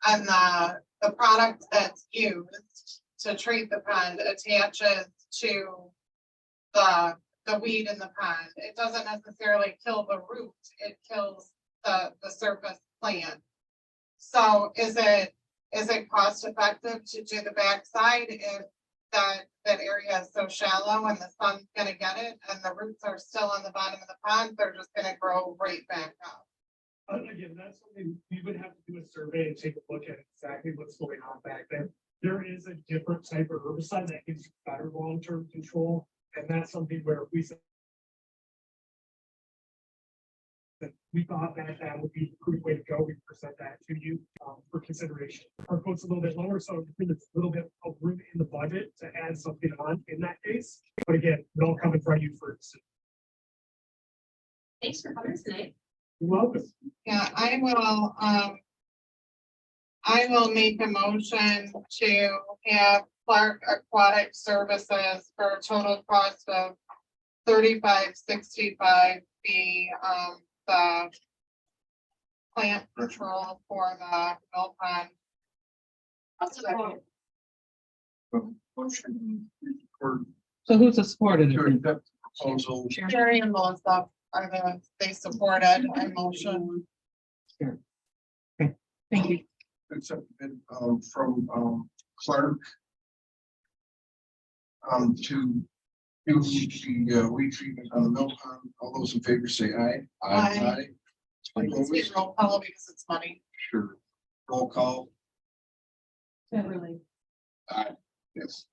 And the product that's used to treat the pond attaches to the weed in the pond. It doesn't necessarily kill the root, it kills the surface plant. So is it cost effective to do the backside if that area is so shallow and the sun's gonna get it and the roots are still on the bottom of the pond, they're just gonna grow right back up? Again, that's something we would have to do a survey and take a look at exactly what's going on back there. There is a different type of herbicide that gives you better long-term control, and that's something where we said that we thought that would be the prudent way to go. We present that to you for consideration. Our quote's a little bit lower, so there's a little bit of room in the budget to add something on in that case. But again, it all come in front of you for a decision. Thanks for coming tonight. You're welcome. Yeah, I will make a motion to have Clark Aquatic Services for a total cost of $35.65 be the plant control for the mill pond. Motion for So who's a supporter? to accept the proposal. Sherry and Melissa they supported a motion. Thank you. Accept it from Clark. To do the weed treatment on the mill pond. All those in favor say aye. Aye. Let's get Opposed? roll call because it's money. Sure. Roll call. Beverly, Aye. Yes.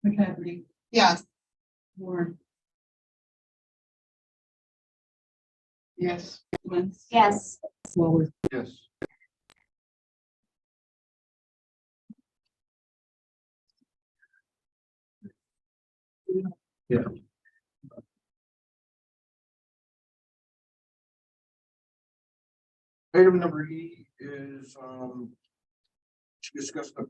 McCafferty, Yes. Warren, Yes. Wentz, Yes. Waller. Yes. Yeah. Item number E is, to discuss the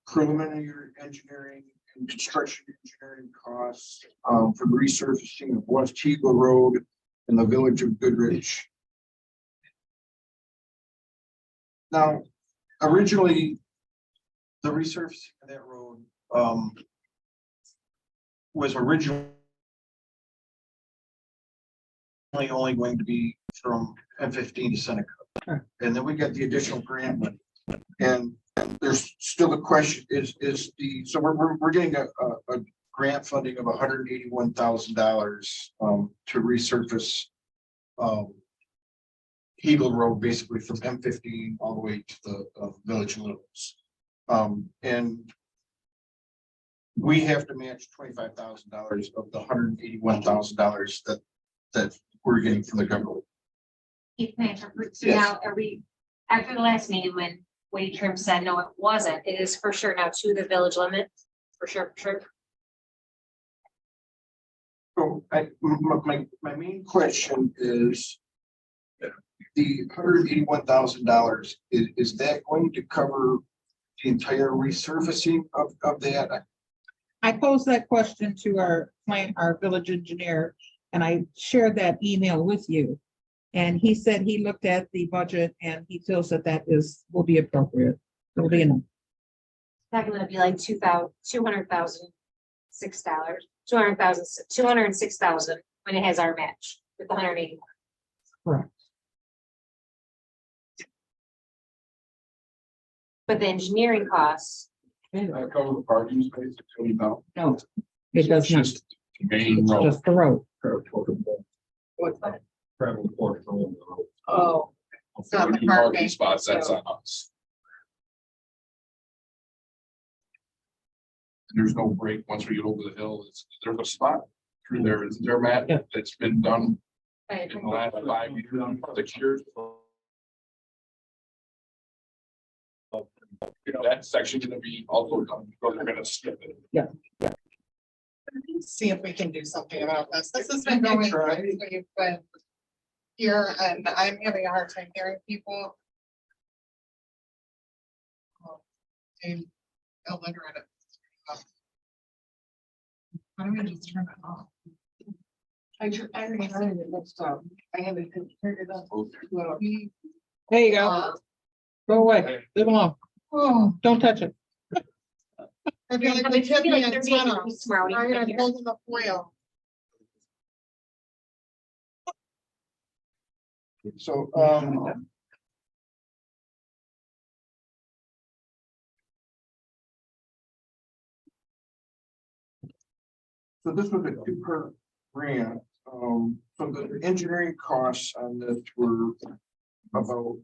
preliminary engineering and construction engineering costs, for the resurfacing of West Teagle Road in the village of Goodrich. Now, originally, the resurfacing of that road, was originally only going to be from M15 to Seneca. Sure. And then we got the additional grant money. And there's still a question so we're getting a grant funding of $181,000 to resurface Eagle Road, basically from M15 all the way to the Village Limits. And we have to match $25,000 of the $181,000 that we're getting from the government. Keith, can I interpret? So Yes. now, are we, after the last meeting, when Wade Trim said, no, it wasn't, it is for sure now to the village limit, for sure, for sure. So my main question is the $181,000, is that going to cover the entire resurfacing of that? I posed that question to our village engineer, and I shared that email with you. And he said he looked at the budget and he feels that will be appropriate. It'll be enough. Not gonna be like $206, $206,000 when it has our match with the 180. Correct. But the engineering costs, That cover the parking space, No, it does not. just the main It's road. just the road. What's that? Travel portion of the road. Oh, it's not the Parking parking. spots, that's on us. There's no break once we get over the hill. There's a spot through there. Is there, Matt? Yeah. That's been done right, in the last 5 years, 6 years. You know, that section gonna be also done, because they're gonna skip it. See if we can do something about this. This has been going, we've been here and I'm having a hard time hearing people. I'm illiterate. Why don't we just turn it off? I already heard it next time. I haven't turned it up. Well, There you go. Go away. Leave it alone. Oh, Don't touch it. I feel like I they mean, hit feel me like in 38 tennis. degrees tomorrow, you I'm can gonna hear. hold in the foil. So, so this was a two-part grant, so the engineering costs on this were about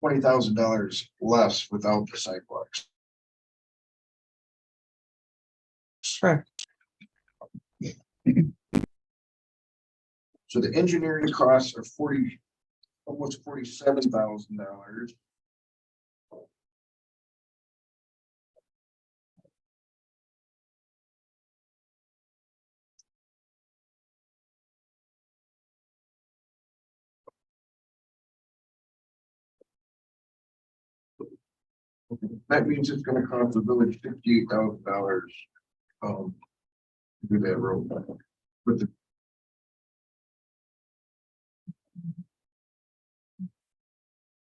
$20,000 less without the sidewalks. Correct. So the engineering costs are almost $47,000. That means it's gonna cost the village $58,000. To do that road. With the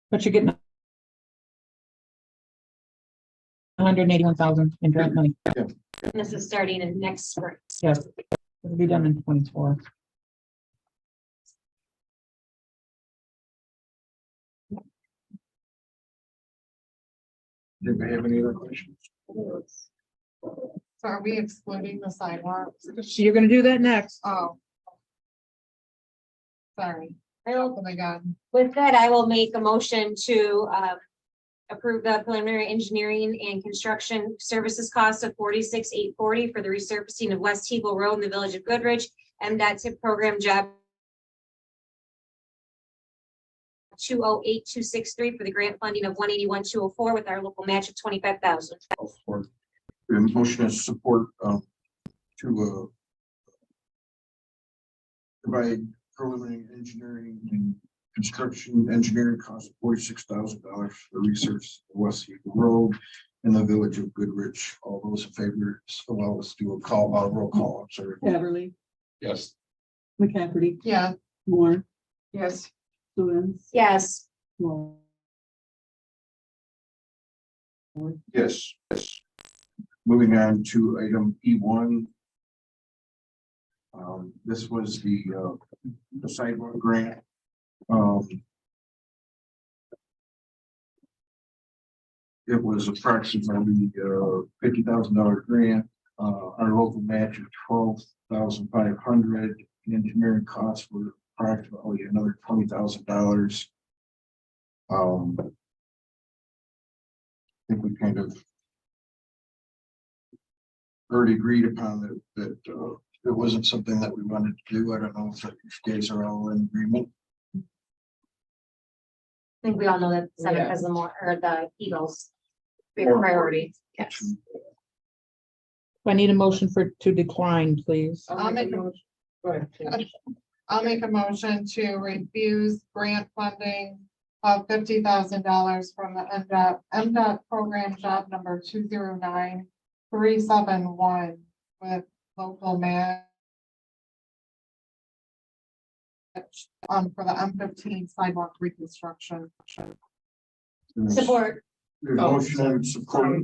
But you're getting 181,000 in grant money. And this is starting in next spring. Yes. It'll be done in 24. Did they have any other questions? So are we excluding the sidewalks? So you're gonna do that next. Oh. Sorry. Oh my God. With that, I will make a motion to approve the preliminary engineering and construction services cost of $46,840 for the resurfacing of West Eagle Road in the village of Goodrich. MDOT tip program job 208263 for the grant funding of 181,204 with our local match of 25,000. The motion is support to provide preliminary engineering and construction engineering cost of $46,000 for research of West Eagle Road in the village of Goodrich. All those in favor, allow us to do a roll call, I'm sorry. Beverly, Yes. McCafferty, Yeah, Moore, yes, Stevens, Yes, Wall. Yes. Moving on to item E1. This was the sidewalk grant. It was approximately $50,000 grant. Our local match of $12,500. The engineering costs were approximately another $20,000. I think we kind of already agreed upon that it wasn't something that we wanted to do. I don't know if you guys are all in agreement. I think we all know that Seven Yeah. has the more, or the Eagles. Big priority. Yes. I need a motion to decline, please. I'll make a- Go ahead, Tim. I'll make a motion to refuse grant funding of $50,000 from the MDOT program job number 209371 with local match for the M15 sidewalk reconstruction. Support. There's Oh, motion and support,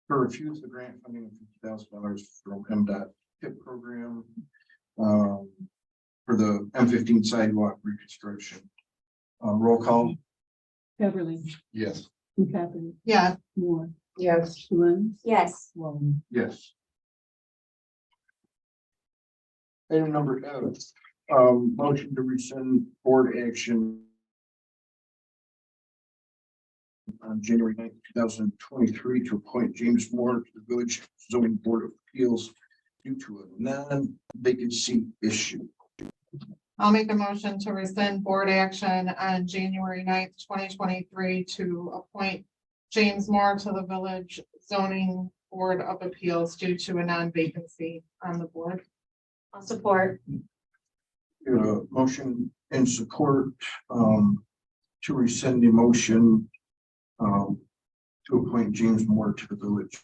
to refuse the grant funding of $50,000 from MDOT TIP program, for the M15 sidewalk reconstruction. Roll call. Beverly, Yes. McCaffrey, Yeah, Moore, Yes. Lens, Yes. Walden. Yes. Item number F, motion to rescind board action on January 9th, 2023, to appoint James Moore to the Village Zoning Board of Appeals due to a non-vacancy issue. I'll make a motion to rescind board action on January 9th, 2023 to appoint James Moore to the Village Zoning Board of Appeals due to a non-vacancy on the board. I'll support. Motion and support, to rescind the motion, to appoint James Moore to the Village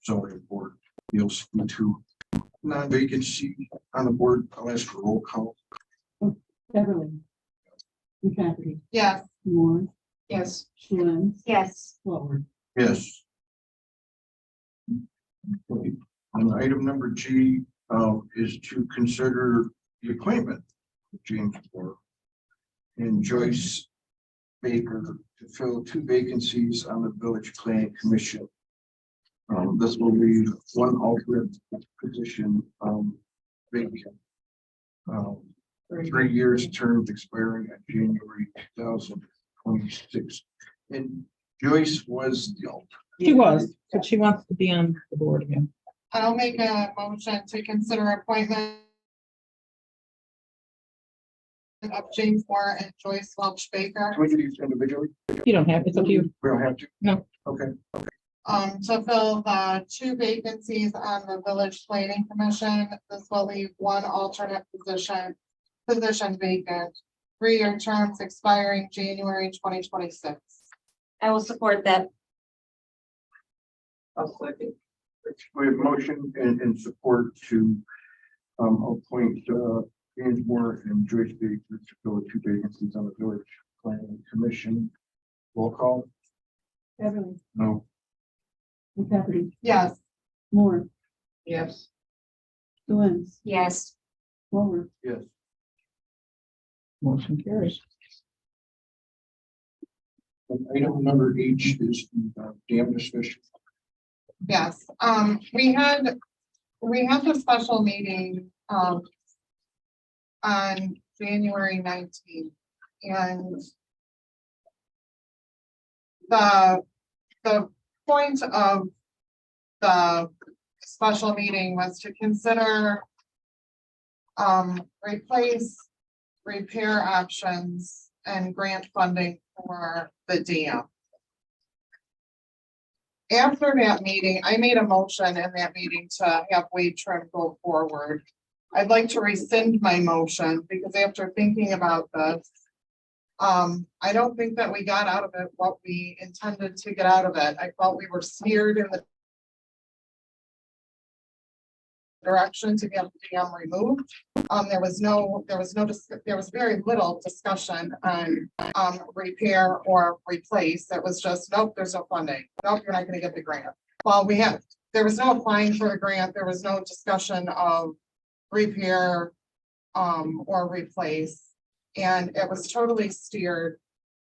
Zoning Board. Appeals due to non-vacancy on the board. I'll ask for roll call. Beverly, McCaffrey, Yes, Moore, Yes. Lens, Yes. Walden. Yes. Okay. And item number G, is to consider the appointment of James Moore and Joyce Baker to fill 2 vacancies on the Village Planning Commission. This will leave 1 alternate position, vacant. 3 years term expiring at January 2026. And Joyce was the alternate. She was, but she wants to be on the board again. I'll make a motion to consider appointment of James Moore and Joyce Welch Baker, Can we do these individually? You don't have, it's up to you. We don't have to? No. Okay. to fill the 2 vacancies on the Village Planning Commission. This will leave 1 alternate position vacant. 3-year terms expiring January 2026. I will support that. We have motion and support to appoint James Moore and Joyce Baker to fill the 2 vacancies on the Village Planning Commission. Roll call? Beverly, No. McCaffrey, Yes, Moore, Yes. Lens, Yes. Walden. Yes. Motion carries. And item number H is the dam discussion. yes. We had the special meeting on January 19th, and the point of the special meeting was to consider replace repair options and grant funding for the dam. After that meeting, I made a motion in that meeting to have Wade Trim go forward. I'd like to rescind my motion because after thinking about this, I don't think that we got out of it what we intended to get out of it. I felt we were steered in the direction to get the dam removed. There was very little discussion on repair or replace. It was just, nope, there's no funding. Nope, you're not gonna get the grant. Well, there was no applying for the grant. There was no discussion of repair, or replace. And it was totally steered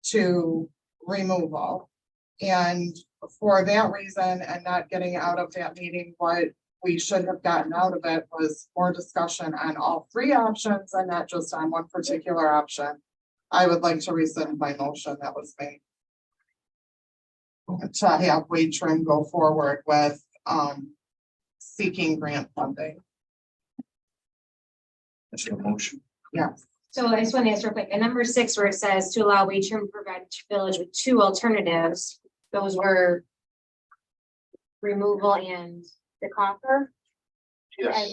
to removal. And for that reason, and not getting out of that meeting, what we should have gotten out of it was more discussion on all three options and not just on one particular option. I would like to rescind my motion that was made. To have Wade Trim go forward with, seeking grant funding. That's your motion. Yes. So I just want to ask real quick, at number 6, where it says to allow Wade Trim to provide village with 2 alternatives, those were removal and the coffer? Yes.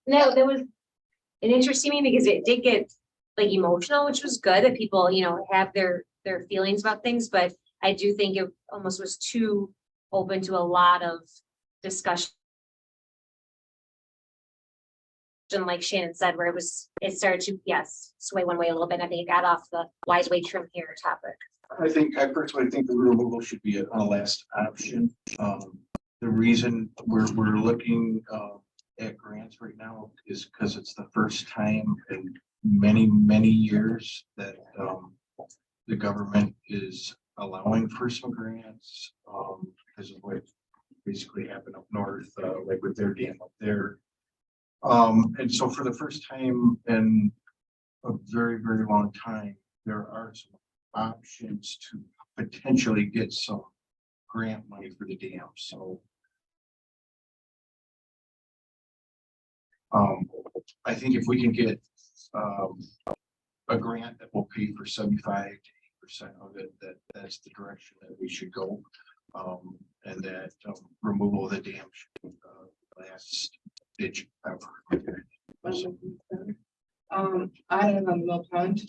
No, that was it interesting to me because it did get like emotional, which was good that people, have their feelings about things, but I do think it almost was too open to a lot of discussion. Like Shannon said, where it started to, sway one way a little bit. I think it got off the wise way trim here topic. I personally think the removal should be a last option. The reason we're looking at grants right now is because it's the first time in many years that the government is allowing for some grants because of what basically happened up north, like with their dam up there. And so for the first time in a very long time, there are some options to potentially get some grant money for the dam. So I think if we can get a grant that will pay for 75 to 8% of it, that's the direction that we should go. And that removal of the dam should be last ditch ever. I am on Mill Pond,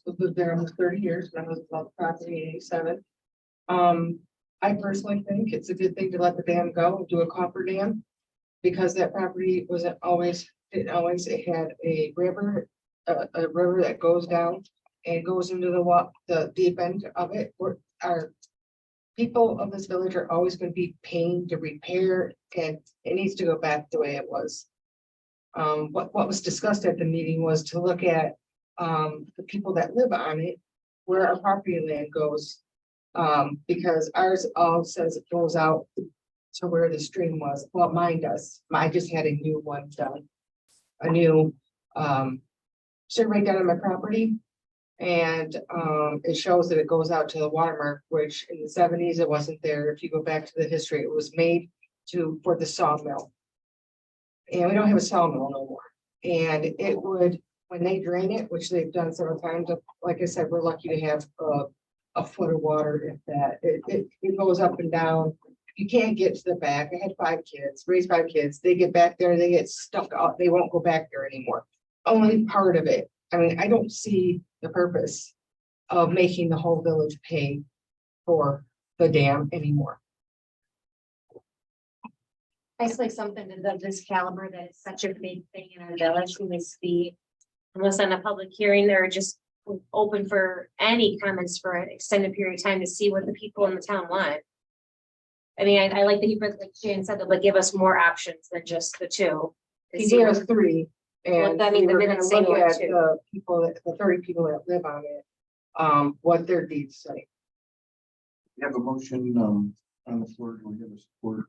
lived there almost 30 years, when I was bought the property in 87. I personally think it's a good thing to let the dam go and do a copper dam. Because that property wasn't always, it had a river that goes down and goes into the deep end of it. Our people of this village are always going to be paying to repair, and it needs to go back the way it was. What was discussed at the meeting was to look at the people that live on it, where our property land goes. Because ours all says it goes out to where the stream was. Well, mine does. I just had a new one done. A new survey done on my property. And it shows that it goes out to the watermark, which in the 70s it wasn't there. If you go back to the history, it was made for the sawmill. And we don't have a sawmill no more. And it would, when they drain it, which they've done several times, like I said, we're lucky to have a foot of water. If that it goes up and down. You can't get to the back. I had 5 kids, raised 5 kids. They get back there, they get stuck out. They won't go back there anymore. Only part of it. I mean, I don't see the purpose of making the whole village pay for the dam anymore. I just like something of this caliber that is such a big thing in our village, we must be, unless on a public hearing, they're just open for any comments for an extended period of time to see what the people in the town want. I mean, I like that you, like Shannon said, but give us more options than just the 2. He gave us 3. Well, And I mean, we the were gonna minutes say look what at too. the people, the 30 people that live on it, what their deeds say. We have a motion on the floor. Do we have a support?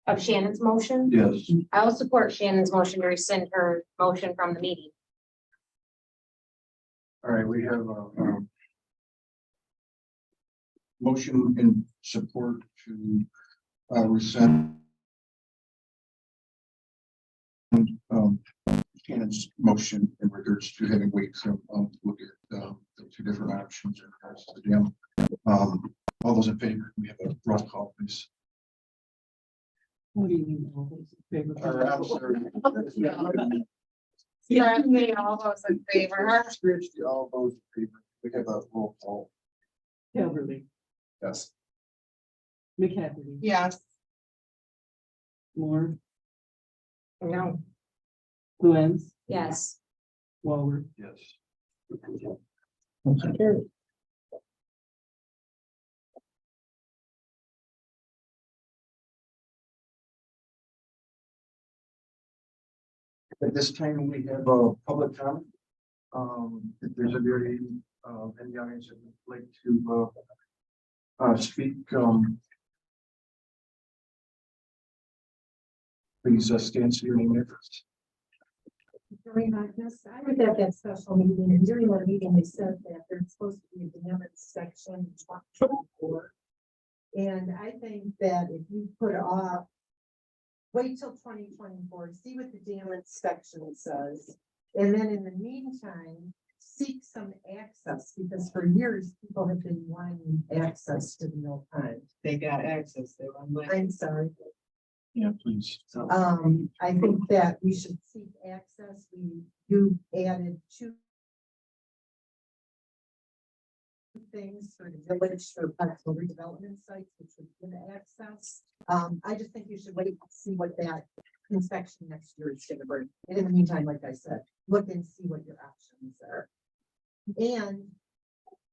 Of Shannon's motion? Yes. I will support Shannon's motion to rescind her motion from the meeting. All right, we have a motion in support to rescind Shannon's motion in regards to having Wade Trim look at the 2 different options in regards to the dam. All those in favor, we have a roll call, please. What do you mean? All those in favor? Or, I'm sorry. Stephanie, all those in favor? Spiritually, all those in favor. We have a roll call. Helberly, Yes. McCafferty, Yes. Moore, No. Glenn, Yes. Waller. Yes. Motion carried. At this time, we have a public comment. If there's a very, any audience that would like to, speak, please, stand to your name and address. During this, I was at that special meeting, and during our meeting, they said that there's supposed to be a damage section in 2024. And I think that if you put off, wait till 2024, see what the damage section says. And then in the meantime, seek some access, because for years, people have been wanting access to the mill pond. They got access, they were. I'm sorry. Yeah, please. I think that we should seek access. You added two things for the village for possible redevelopment sites, which would give access. I just think you should wait and see what that inspection next year is gonna bring. And in the meantime, like I said, look and see what your options are. And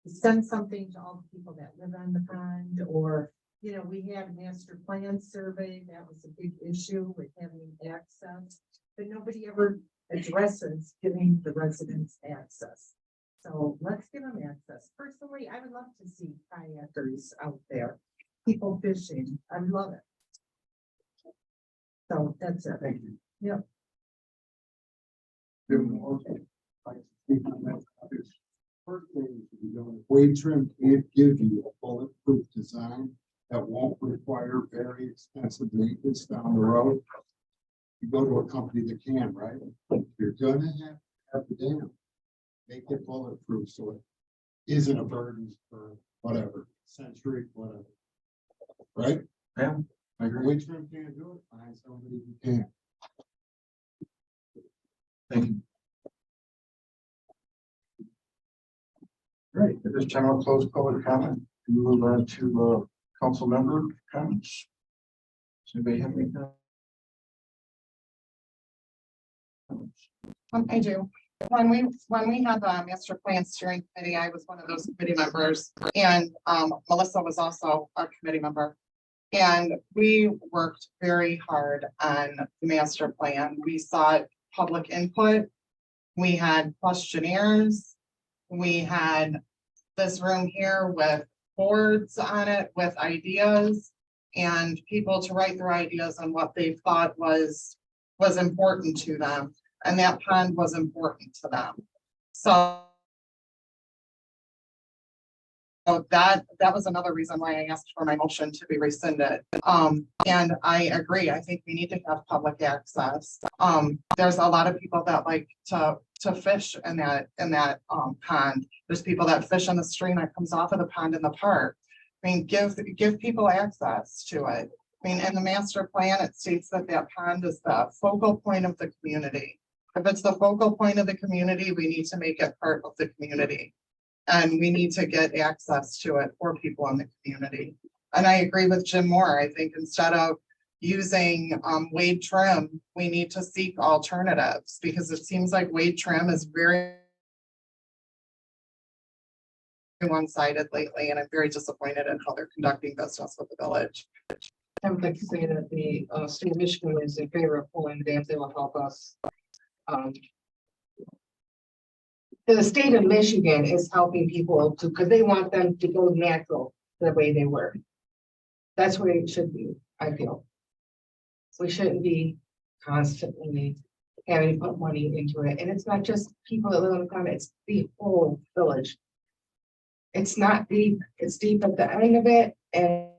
send something to all the people that live on the pond, or you know, we had a master plan survey. That was a big issue with having access, but nobody ever addresses giving the residents access. So let's give them access. Personally, I would love to see kayakers out there, people fishing. I love it. So that's it. Thank you. Yep. First thing to be doing, Wade Trim can't give you a bulletproof design that won't require very expensive maintenance down the road. You go to a company that can, right? You're gonna have the dam. Make it bulletproof so it isn't a burden for whatever, century, whatever. Right? Yeah, I agree. Wade Trim can't do it, find somebody who can. Thank you. Great. At this time, I'll close public comment and move on to, council member comments. Does anybody have any comments? I do. When we had the master plan steering committee, I was one of those committee members, and Melissa was also a committee member. And we worked very hard on the master plan. We sought public input. We had questionnaires. We had this room here with boards on it with ideas and people to write their ideas on what they thought was important to them. And that pond was important to them. So that was another reason why I asked for my motion to be rescinded. And I agree. I think we need to have public access. There's a lot of people that like to fish in that pond. There's people that fish in the stream that comes off of the pond in the park. I mean, give people access to it. I mean, in the master plan, it states that that pond is the focal point of the community. If it's the focal point of the community, we need to make it part of the community. And we need to get access to it for people in the community. And I agree with Jim Moore. I think instead of using Wade Trim, we need to seek alternatives, because it seems like Wade Trim is very one-sided lately, and I'm very disappointed in how they're conducting business with the village. I would like to say that the state of Michigan is in favor of pulling dams. They will help us. The state of Michigan is helping people to, because they want them to go natural the way they were. That's where it should be, I feel. We shouldn't be constantly having to put money into it. And it's not just people that live on the pond, it's the whole village. It's not deep, it's deep at the end of it, and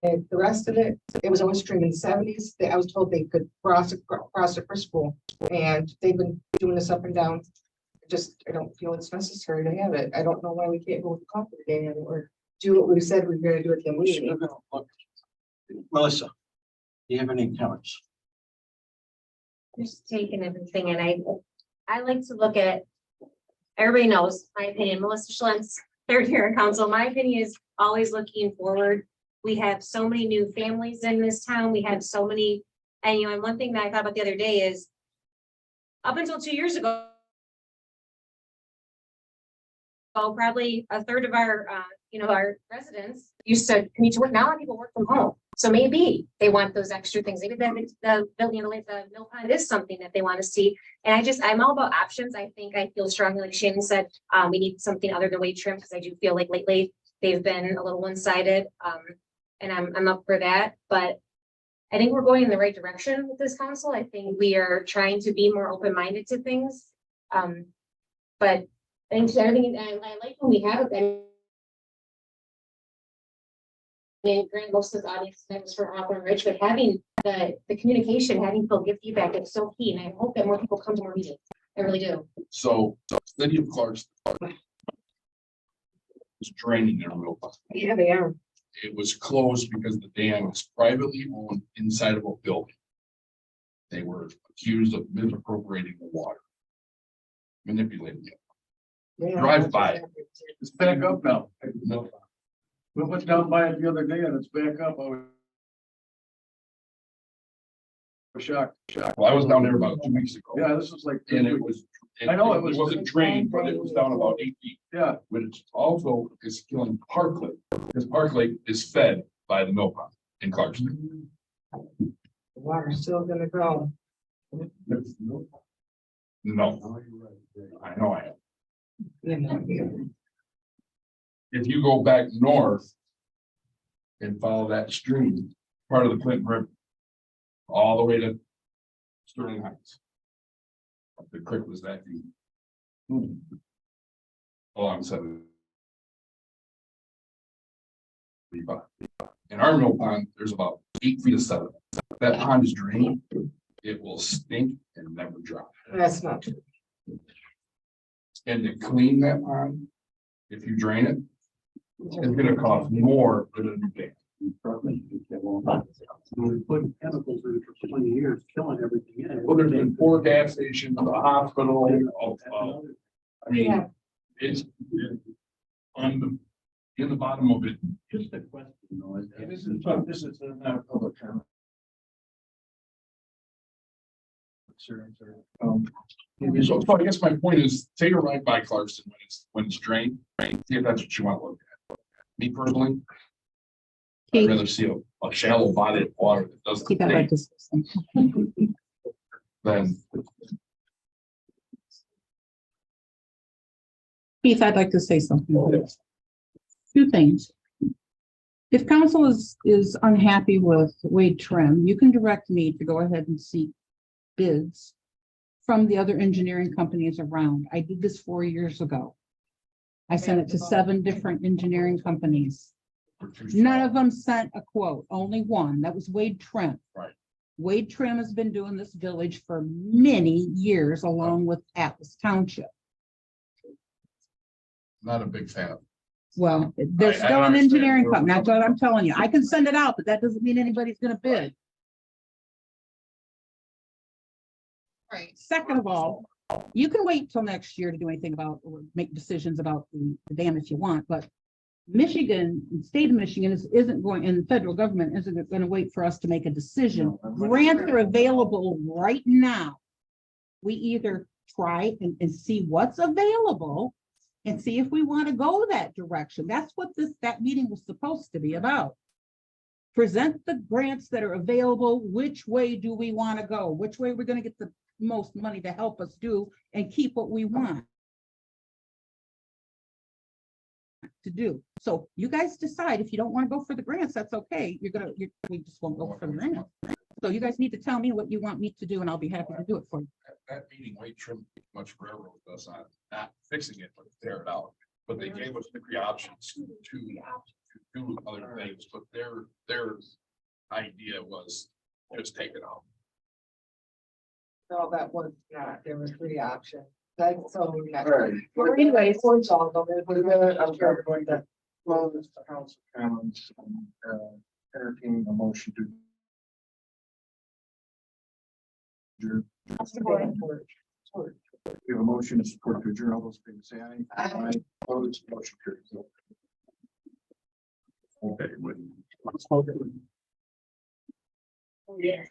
the rest of it, it was always stream in the 70s. I was told they could cross it for school, and they've been doing this up and down. I don't feel it's necessary to have it. I don't know why we can't go with the company today or do what we said we were going to do at the meeting. Melissa, do you have any comments? Just taking everything, and I like to look at, everybody knows my opinion, Melissa Schlentz, third year in council, my opinion is always looking forward. We have so many new families in this town. We have so many, and and one thing that I thought about the other day is up until 2 years ago, probably a third of our, our residents used to commute to work. Now people work from home. So maybe they want those extra things. Maybe the building, the mill pond is something that they want to see. And I'm all about options. I feel strongly, like Shannon said, we need something other than weight trim, because I do feel like lately they've been a little one-sided. And I'm up for that, but I think we're going in the right direction with this council. I think we are trying to be more open-minded to things. But I think everything, I like when we have it. And Grant, most of the audience members for Auburn Ridge, but having the communication, having people give feedback is so key, and I hope that more people come to more meetings. I really do. So, city of Clarkston was draining their mill pond. Yeah, they are. It was closed because the dam was privately owned inside of a building. They were accused of misappropriating the water, manipulating it. Drive by it. It's back up now. No, We went down by it the other day and it's back up. I was shocked. well, I was down there about 2 weeks ago. Yeah, this was like. And it was. I know it was- wasn't drained, but it was down about 8 feet. Yeah, Which also is killing Park Lake, because Park Lake is fed by the mill pond in Clarkston. The water's still gonna go. No, I know I am. Yeah. If you go back north and follow that stream, part of the Clinton River, all the way to Sterling Heights. The creek was that deep. Along 7. In our mill pond, there's about 8 feet of sediment. That pond is drained, it will stink and never dry. That's not true. And to clean that pond, if you drain it, it's gonna cost more than a new dam. we put chemicals in it for 20 years, killing everything in it. Well, there's been 4 gas stations, a hospital, I mean, Yeah. it's in the bottom of it. Just a question, though. This is not a public comment. So I guess my point is, take a ride by Clarkston when it's drained, see if that's what you want to look at. Me personally, I'd Keith, rather see a shallow body of water that doesn't Keith, I'd like stink to. than. Keith, I'd like to say something. Two things. If council is unhappy with Wade Trim, you can direct me to go ahead and seek bids from the other engineering companies around. I did this 4 years ago. I sent it to 7 different engineering companies. None of them sent a quote, only one. That was Wade Trim. Right. Wade Trim has been doing this village for many years, along with Atlas Township. Not a big fan of. Well, they're I still an understand engineering where company. we're That's what coming I'm telling you. I can send it out, but that doesn't mean anybody's gonna bid. Right. Second of all, you can wait till next year to do anything about or make decisions about the dam if you want, but Michigan, the state of Michigan isn't going, and the federal government isn't going to wait for us to make a decision. Grants are available right now. We either try and see what's available and see if we want to go that direction. That's what that meeting was supposed to be about. Present the grants that are available. Which way do we want to go? Which way we're going to get the most money to help us do and keep what we want to do. So you guys decide. If you don't want to go for the grants, that's okay. We just won't go for the grants. So you guys need to tell me what you want me to do and I'll be happy to do it for you. At that meeting, Wade Trim much railroad us on not fixing it, but tear it out. But they gave us the 3 options to do other things, but their idea was just take it out. No, that was not, there were 3 options. That's so. Right. Well, anyway, for all of it, We're gonna, I'm going to close the council comments and entertain a motion to. adjourn. We have a motion to support to adjourn. All those in favor say aye. Aye. Opposed, motion carries. Okay, when- Yeah.